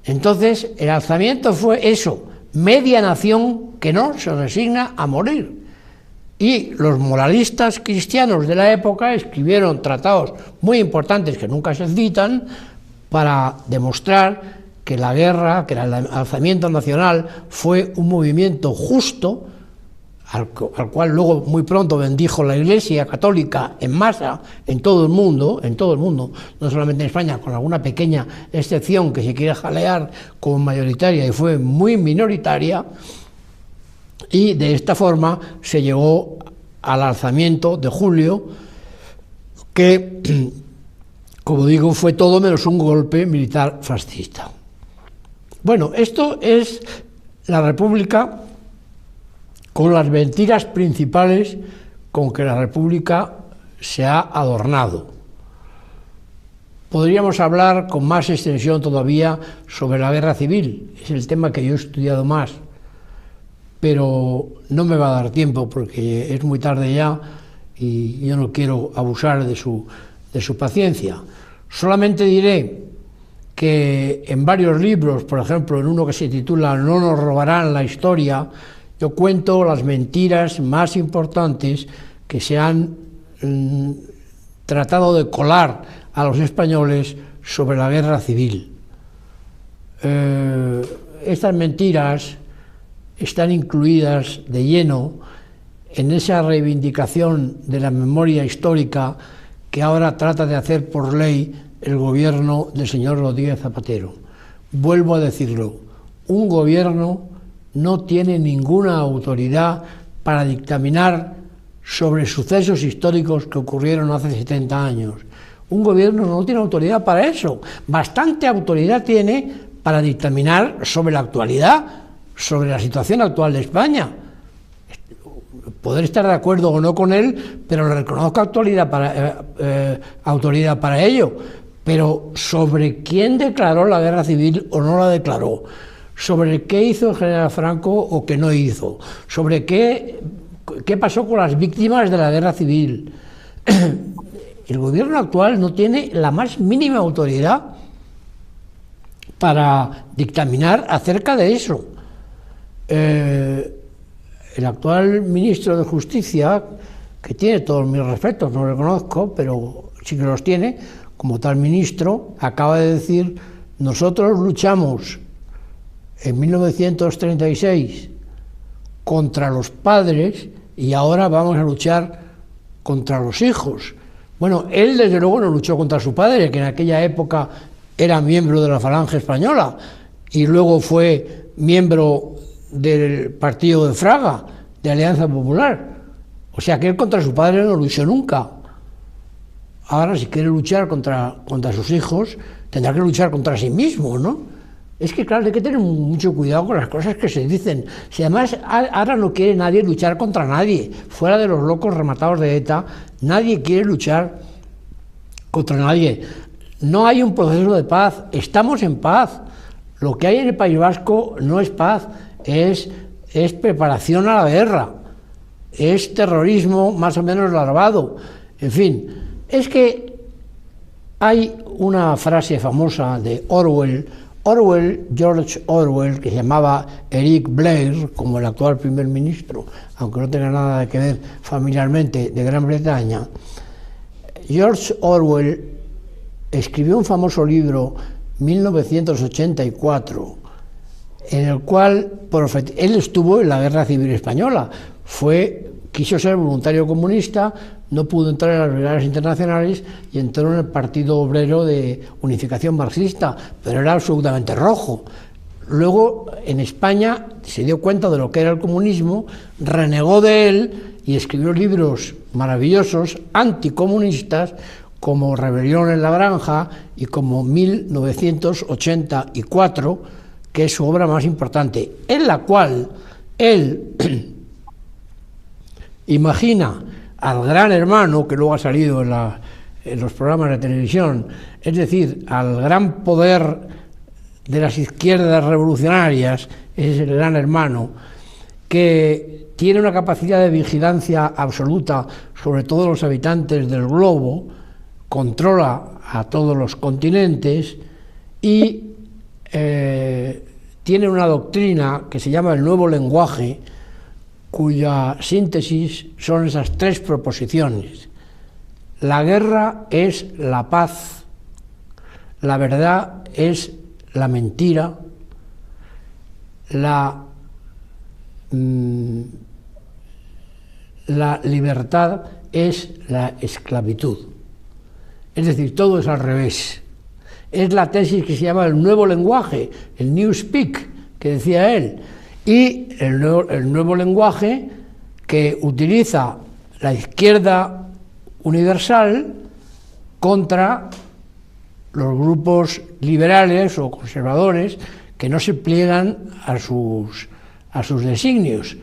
Entonces, el alzamiento fue eso, media nación que no se resigna a morir. Y los moralistas cristianos de la época escribieron tratados muy importantes que nunca se citan para demostrar que la guerra, que el alzamiento nacional fue un movimiento justo, al cual luego muy pronto bendijo la Iglesia católica en masa en todo el mundo, no solamente en España, con alguna pequeña excepción que se quiere jalear como mayoritaria y fue muy minoritaria, y de esta forma se llegó al alzamiento de julio, que, como digo, fue todo menos un golpe militar fascista. Bueno, esto es la República con las mentiras principales con que la República se ha adornado. Podríamos hablar con más extensión todavía sobre la guerra civil, es el tema que yo he estudiado más, pero no me va a dar tiempo porque es muy tarde ya y yo no quiero abusar de su paciencia. Solamente diré que en varios libros, por ejemplo en uno que se titula No nos robarán la historia, yo cuento las mentiras más importantes que se han tratado de colar a los españoles sobre la guerra civil. Estas mentiras están incluidas de lleno en esa reivindicación de la memoria histórica que ahora trata de hacer por ley el gobierno del señor Rodríguez Zapatero. Vuelvo a decirlo, un gobierno no tiene ninguna autoridad para dictaminar sobre sucesos históricos que ocurrieron hace 70 años. Un gobierno no tiene autoridad para eso. Bastante autoridad tiene para dictaminar sobre la actualidad, sobre la situación actual de España. Poder estar de acuerdo o no con él, pero le reconozco autoridad para ello. Pero sobre quién declaró la guerra civil o no la declaró, sobre qué hizo el general Franco o qué no hizo, sobre qué pasó con las víctimas de la guerra civil. El gobierno actual no tiene la más mínima autoridad para dictaminar acerca de eso. El actual ministro de Justicia, que tiene todos mis respetos, no lo conozco, pero sí que los tiene, como tal ministro, acaba de decir: nosotros luchamos en 1936 contra los padres y ahora vamos a luchar contra los hijos. Bueno, él desde luego no luchó contra su padre, que en aquella época era miembro de la Falange Española y luego fue miembro del partido de Fraga, de Alianza Popular. O sea que él contra su padre no luchó nunca. Ahora, si quiere luchar contra sus hijos, tendrá que luchar contra sí mismo, ¿no? Es que, claro, hay que tener mucho cuidado con las cosas que se dicen. Si además ahora no quiere nadie luchar contra nadie, fuera de los locos rematados de ETA, nadie quiere luchar contra nadie. No hay un proceso de paz, estamos en paz. Lo que hay en el País Vasco no es paz, es preparación a la guerra, es terrorismo más o menos larvado. En fin, es que hay una frase famosa de George Orwell, que se llamaba Eric Blair, como el actual primer ministro, aunque no tenga nada que ver familiarmente, de Gran Bretaña. George Orwell escribió un famoso libro, 1984, en el cual él estuvo en la Guerra Civil Española, quiso ser voluntario comunista, no pudo entrar en las brigadas internacionales y entró en el Partido Obrero de Unificación Marxista, pero era absolutamente rojo. Luego, en España, se dio cuenta de lo que era el comunismo, renegó de él y escribió libros maravillosos, anticomunistas, como Rebelión en la Granja y como 1984, que es su obra más importante, en la cual él imagina al Gran Hermano, que luego ha salido en los programas de televisión, es decir, al gran poder de las izquierdas revolucionarias, ese es el Gran Hermano, que tiene una capacidad de vigilancia absoluta sobre todos los habitantes del globo, controla a todos los continentes y tiene una doctrina que se llama el nuevo lenguaje, cuya síntesis son esas tres proposiciones. La guerra es la paz, la verdad es la mentira, la libertad es la esclavitud. Es decir, todo es al revés. Es la tesis que se llama el nuevo lenguaje, el New Speak, que decía él, y el nuevo lenguaje que utiliza la izquierda universal contra los grupos liberales o conservadores que no se pliegan a sus designios.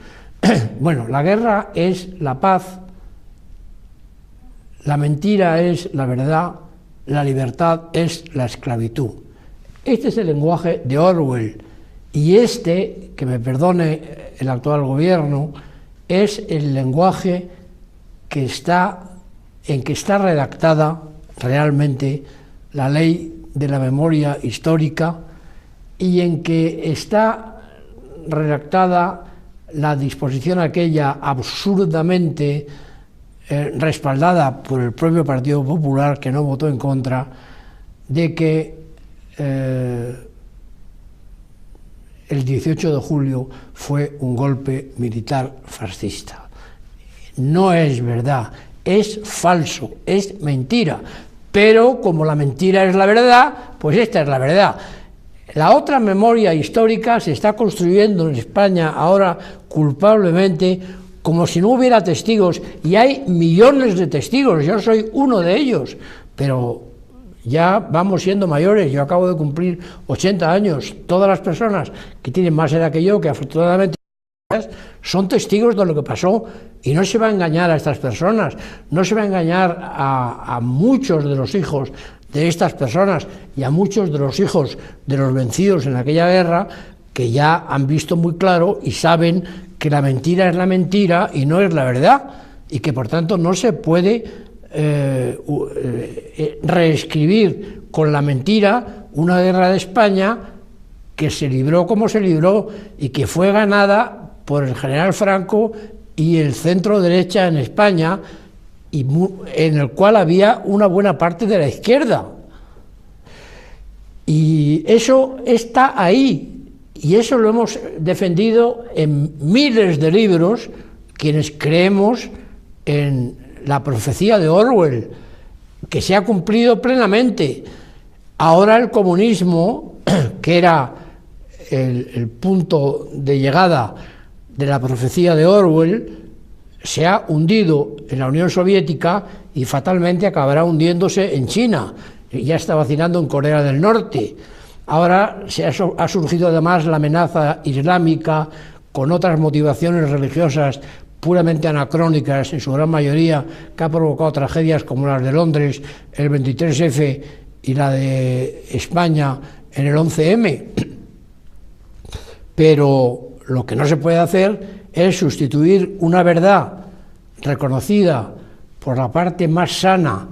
Bueno, la guerra es la paz, la mentira es la verdad, la libertad es la esclavitud. Este es el lenguaje de Orwell, y este, que me perdone el actual gobierno, es el lenguaje en que está redactada realmente la ley de la memoria histórica y en que está redactada la disposición aquella absurdamente respaldada por el propio Partido Popular, que no votó en contra, de que el 18 de julio fue un golpe militar fascista. No es verdad, es falso, es mentira, pero como la mentira es la verdad, pues esta es la verdad. La otra memoria histórica se está construyendo en España ahora culpablemente como si no hubiera testigos, y hay millones de testigos, yo soy uno de ellos, pero ya vamos siendo mayores, yo acabo de cumplir 80 años, todas las personas que tienen más edad que yo, que afortunadamente son testigos de lo que pasó, y no se va a engañar a estas personas, no se va a engañar a muchos de los hijos de estas personas y a muchos de los hijos de los vencidos en aquella guerra, que ya han visto muy claro y saben que la mentira es la mentira y no es la verdad, y que por tanto no se puede reescribir con la mentira una guerra de España que se libró como se libró y que fue ganada por el general Franco y el centro derecha en España, y en el cual había una buena parte de la izquierda. Y eso está ahí, y eso lo hemos defendido en miles de libros, quienes creemos en la profecía de Orwell, que se ha cumplido plenamente. Ahora el comunismo, que era el punto de llegada de la profecía de Orwell, se ha hundido en la Unión Soviética y fatalmente acabará hundiéndose en China. Ya está vacinando en Corea del Norte. Ahora ha surgido además la amenaza islámica con otras motivaciones religiosas puramente anacrónicas, en su gran mayoría, que ha provocado tragedias como las de Londres, el 23F, y la de España en el 11M. Pero lo que no se puede hacer es sustituir una verdad reconocida por la parte más sana,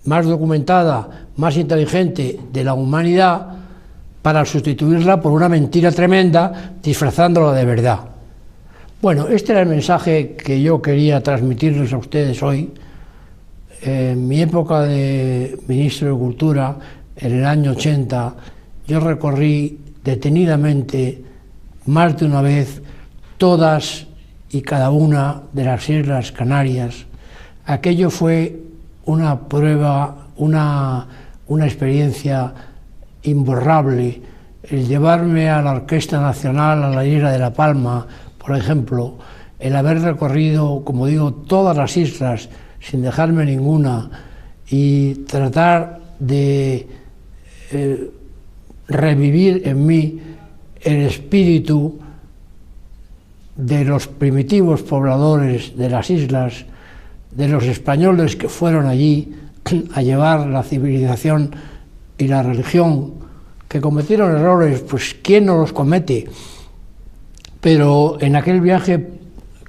más documentada, más inteligente de la humanidad, para sustituirla por una mentira tremenda, disfrazándola de verdad. Bueno, este era el mensaje que yo quería transmitirles a ustedes hoy. En mi época de ministro de Cultura, en el año 80, yo recorrí detenidamente, más de una vez, todas y cada una de las Islas Canarias. Aquello fue una prueba, una experiencia imborrable. El llevarme a la Orquesta Nacional a la isla de La Palma, por ejemplo, el haber recorrido, como digo, todas las islas sin dejarme ninguna, y tratar de revivir en mí el espíritu de los primitivos pobladores de las islas, de los españoles que fueron allí a llevar la civilización y la religión, que cometieron errores, pues ¿quién no los comete? Pero en aquel viaje,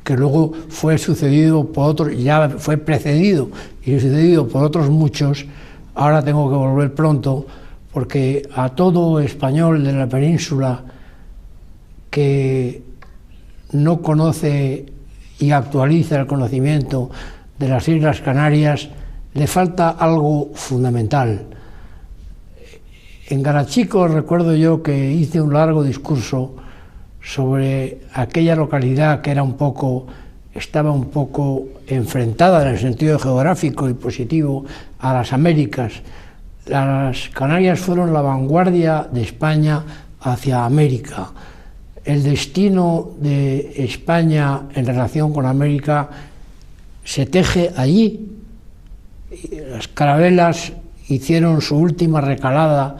que luego fue sucedido por otros, ya fue precedido y sucedido por otros muchos, ahora tengo que volver pronto, porque a todo español de la península que no conoce y actualiza el conocimiento de las Islas Canarias, le falta algo fundamental. En Garachico recuerdo yo que hice un largo discurso sobre aquella localidad que estaba un poco enfrentada en el sentido geográfico y positivo a las Américas. Las Canarias fueron la vanguardia de España hacia América. El destino de España en relación con América se teje allí. Las carabelas hicieron su última recalada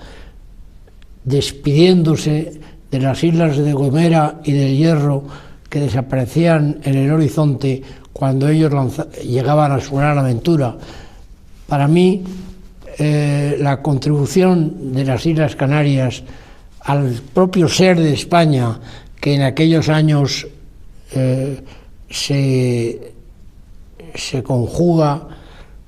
despidiéndose de las islas de Gomera y del Hierro, que desaparecían en el horizonte cuando ellos llegaban a su gran aventura. Para mí, la contribución de las Islas Canarias al propio ser de España, que en aquellos años se conjuga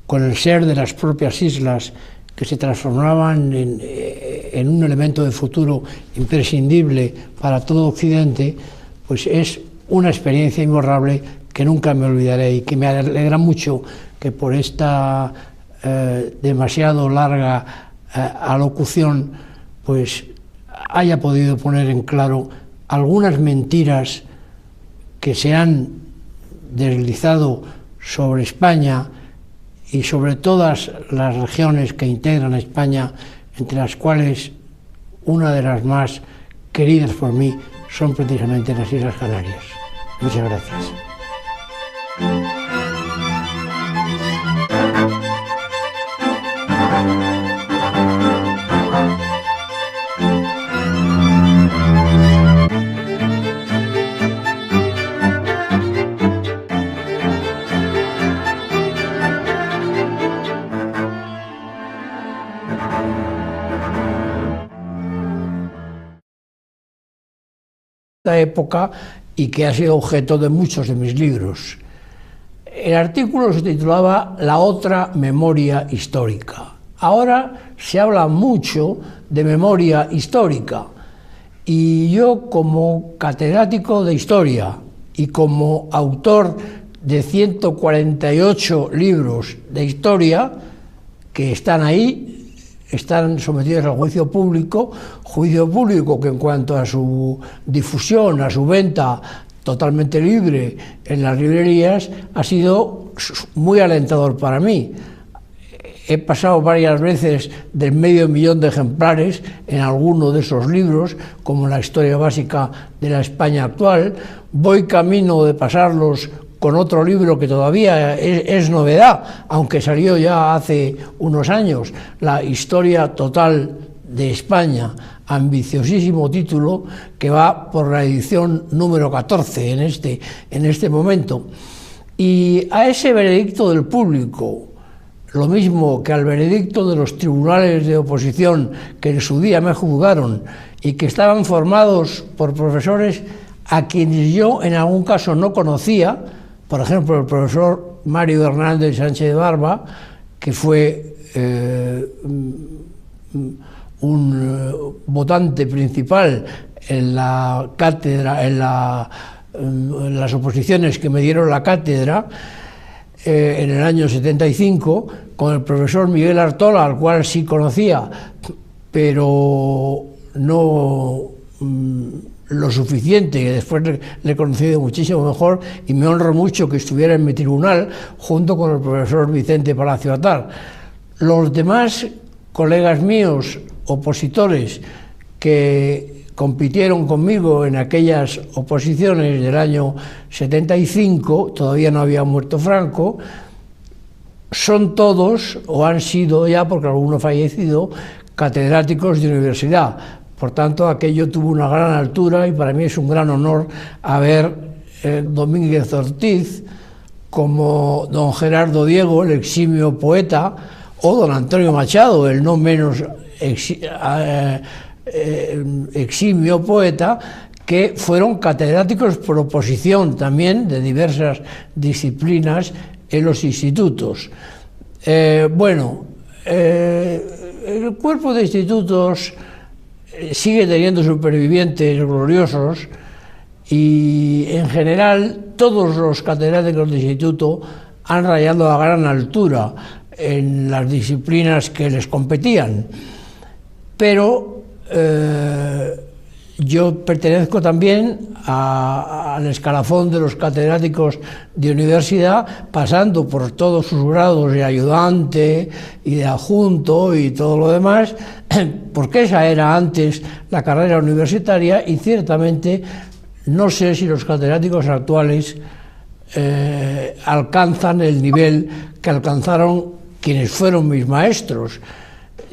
con el ser de las propias islas, que se transformaban en un elemento de futuro imprescindible para todo Occidente, pues es una experiencia imborrable que nunca me olvidaré y que me alegra mucho que por esta demasiado larga alocución pues haya podido poner en claro algunas mentiras que se han deslizado sobre España y sobre todas las regiones que integran a España, entre las cuales una de las más queridas por mí son precisamente las Islas Canarias. Muchas gracias. Época y que ha sido objeto de muchos de mis libros. El artículo se titulaba La otra memoria histórica. Ahora se habla mucho de memoria histórica y yo, como catedrático de historia y como autor de 148 libros de historia que están ahí, están sometidos al juicio público que en cuanto a su difusión, a su venta totalmente libre en las librerías, ha sido muy alentador para mí. He pasado varias veces del 500.000 de ejemplares en alguno de esos libros, como la historia básica de la España actual. Voy camino de pasarlos con otro libro que todavía es novedad, aunque salió ya hace unos años, La historia total de España, ambiciosísimo título, que va por la edición número 14 en este momento. Y a ese veredicto del público, lo mismo que al veredicto de los tribunales de oposición que en su día me juzgaron y que estaban formados por profesores a quienes yo en algún caso no conocía, por ejemplo, el profesor Mario Hernández Sánchez de Barba, que fue un votante principal en la cátedra, en las oposiciones que me dieron la cátedra en el año 75, con el profesor Miguel Artola, al cual sí conocía, pero no lo suficiente, que después le he conocido muchísimo mejor, y me honro mucho que estuviera en mi tribunal junto con el profesor Vicente Palacio Atar. Los demás colegas míos, opositores, que compitieron conmigo en aquellas oposiciones del año 75, todavía no había muerto Franco, son todos, o han sido ya, porque alguno ha fallecido, catedráticos de universidad. Por tanto, aquello tuvo una gran altura y para mí es un gran honor haber Domínguez Ortiz, como don Gerardo Diego, el eximio poeta, o don Antonio Machado, el no menos eximio poeta, que fueron catedráticos por oposición también de diversas disciplinas en los institutos. El cuerpo de institutos sigue teniendo supervivientes gloriosos y en general todos los catedráticos de instituto han rayado a gran altura en las disciplinas que les competían, pero yo pertenezco también al escalafón de los catedráticos de universidad, pasando por todos sus grados de ayudante y de adjunto y todo lo demás, porque esa era antes la carrera universitaria, y ciertamente no sé si los catedráticos actuales alcanzan el nivel que alcanzaron quienes fueron mis maestros.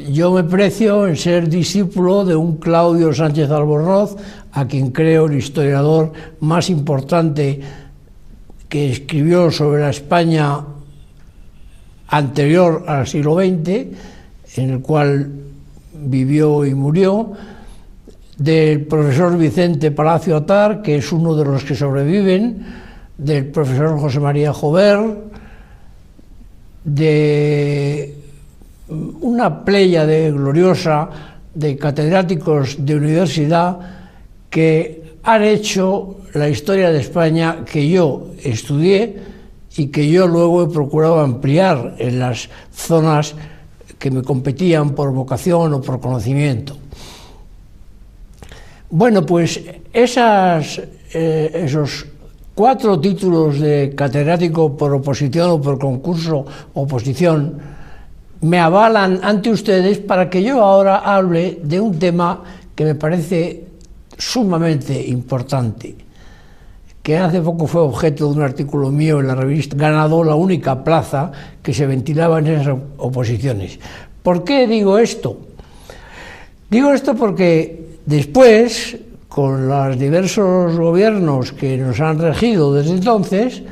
Yo me precio en ser discípulo de un Claudio Sánchez Albornoz, a quien creo el historiador más importante que escribió sobre la España anterior al siglo XX, en el cual vivió y murió, del profesor Vicente Palacio Atar, que es uno de los que sobreviven, del profesor José María Jover, de una pléyade gloriosa de catedráticos de universidad que han hecho la historia de España que yo estudié y que yo luego he procurado ampliar en las zonas que me competían por vocación o por conocimiento. Bueno, pues esos 4 títulos de catedrático por oposición o por concurso oposición me avalan ante ustedes para que yo ahora hable de un tema que me parece sumamente importante, que hace poco fue objeto de un artículo mío en la revista, ganado la única plaza que se ventilaba en esas oposiciones. ¿Por qué digo esto? Digo esto porque después, con los diversos gobiernos que nos han regido desde entonces,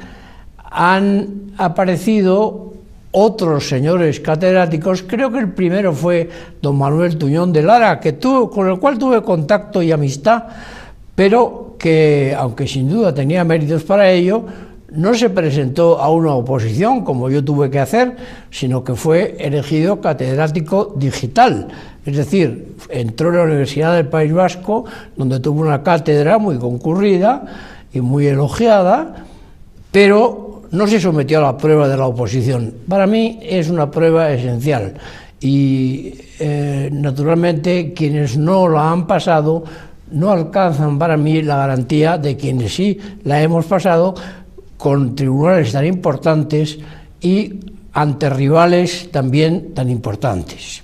han aparecido otros señores catedráticos. Creo que el primero fue don Manuel Tuñón de Lara, con el cual tuve contacto y amistad, pero que, aunque sin duda tenía méritos para ello, no se presentó a una oposición como yo tuve que hacer, sino que fue elegido catedrático digital. Es decir, entró en la Universidad del País Vasco, donde tuvo una cátedra muy concurrida y muy elogiada, pero no se sometió a la prueba de la oposición. Para mí es una prueba esencial y naturalmente quienes no la han pasado no alcanzan para mí la garantía de quienes sí la hemos pasado con tribunales tan importantes y ante rivales también tan importantes.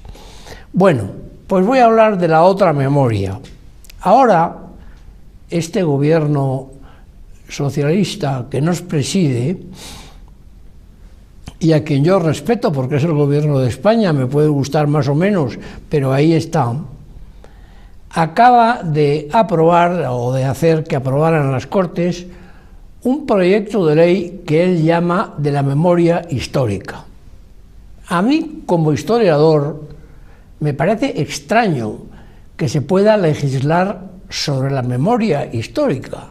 Bueno, pues voy a hablar de la otra memoria. Ahora, este gobierno socialista que nos preside, y a quien yo respeto porque es el gobierno de España, me puede gustar más o menos, pero ahí está, acaba de aprobar o de hacer que aprobaran las Cortes un proyecto de ley que él llama de la memoria histórica. A mí, como historiador, me parece extraño que se pueda legislar sobre la memoria histórica,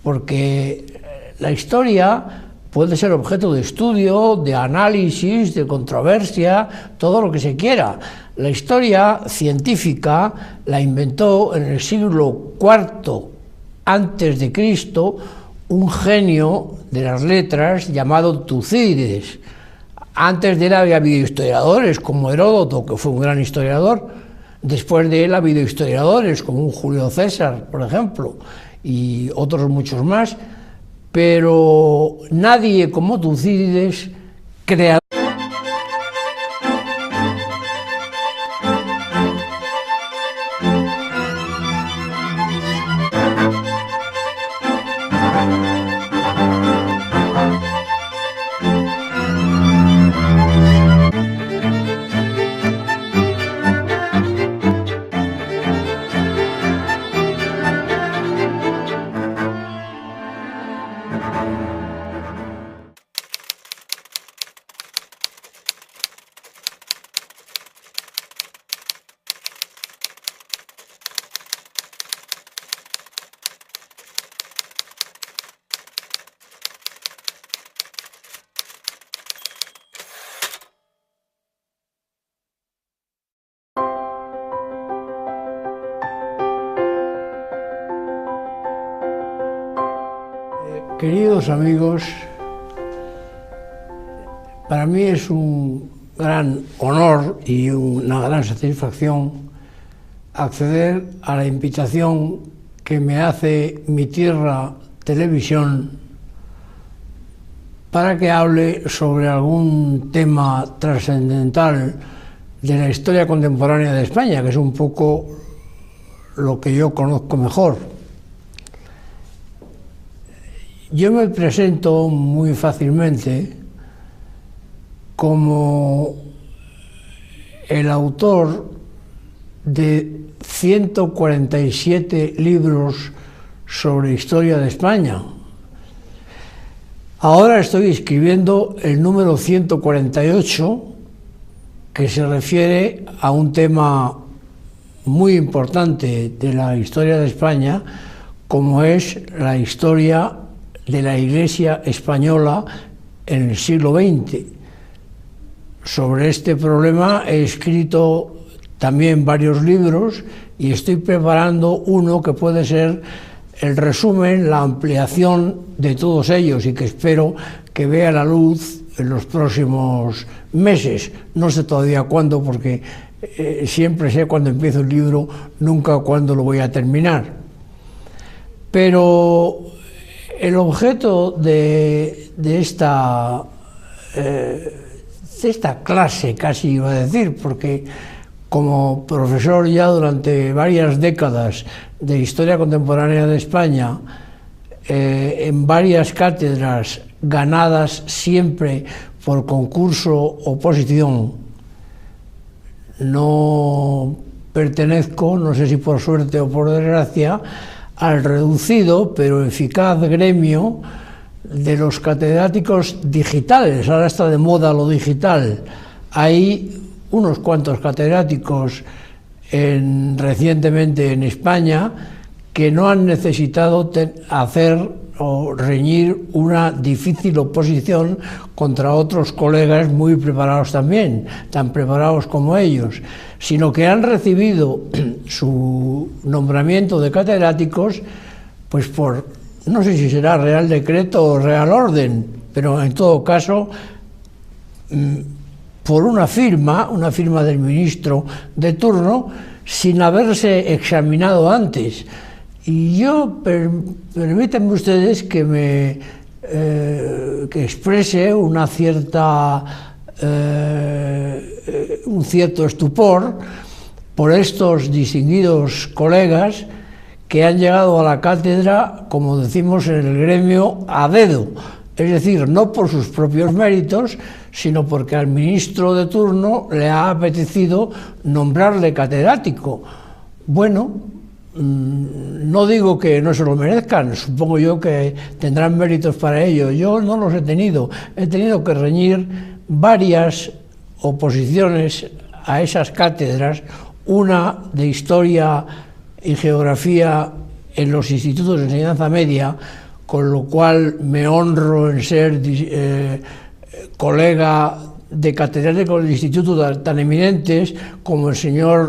porque la historia puede ser objeto de estudio, de análisis, de controversia, todo lo que se quiera. La historia científica la inventó en el siglo IV antes de Cristo un genio de las letras llamado Tucídides. Antes de él había habido historiadores como Heródoto, que fue un gran historiador. Después de él ha habido historiadores como un Julio César, por ejemplo, y otros muchos más, pero nadie como Tucídides creador. Queridos amigos, para mí es un gran honor y una gran satisfacción acceder a la invitación que me hace Mi Tierra Televisión para que hable sobre algún tema trascendental de la historia contemporánea de España, que es un poco lo que yo conozco mejor. Yo me presento muy fácilmente como el autor de 147 libros sobre historia de España. Ahora estoy escribiendo el número 148, que se refiere a un tema muy importante de la historia de España, como es la historia de la Iglesia española en el siglo XX. Sobre este problema he escrito también varios libros y estoy preparando uno que puede ser el resumen, la ampliación de todos ellos y que espero que vea la luz en los próximos meses. No sé todavía cuándo, porque siempre sé cuándo empiezo el libro, nunca cuándo lo voy a terminar. Pero el objeto de esta clase, casi iba a decir, porque como profesor ya durante varias décadas de historia contemporánea de España, en varias cátedras ganadas siempre por concurso o oposición, no pertenezco, no sé si por suerte o por desgracia, al reducido pero eficaz gremio de los catedráticos digitales. Ahora está de moda lo digital. Hay unos cuantos catedráticos recientemente en España que no han necesitado hacer o reñir una difícil oposición contra otros colegas muy preparados también, tan preparados como ellos, sino que han recibido su nombramiento de catedráticos pues por, no sé si será Real Decreto o Real Orden, pero en todo caso por una firma del ministro de turno, sin haberse examinado antes. Y yo, permítanme ustedes que exprese un cierto estupor por estos distinguidos colegas que han llegado a la cátedra, como decimos en el gremio, a dedo, es decir, no por sus propios méritos, sino porque al ministro de turno le ha apetecido nombrarle catedrático. Bueno, no digo que no se lo merezcan, supongo yo que tendrán méritos para ello. Yo no los he tenido que reñir varias oposiciones a esas cátedras, una de historia y geografía en los institutos de enseñanza media, con lo cual me honro en ser colega de catedráticos del instituto tan eminentes como el señor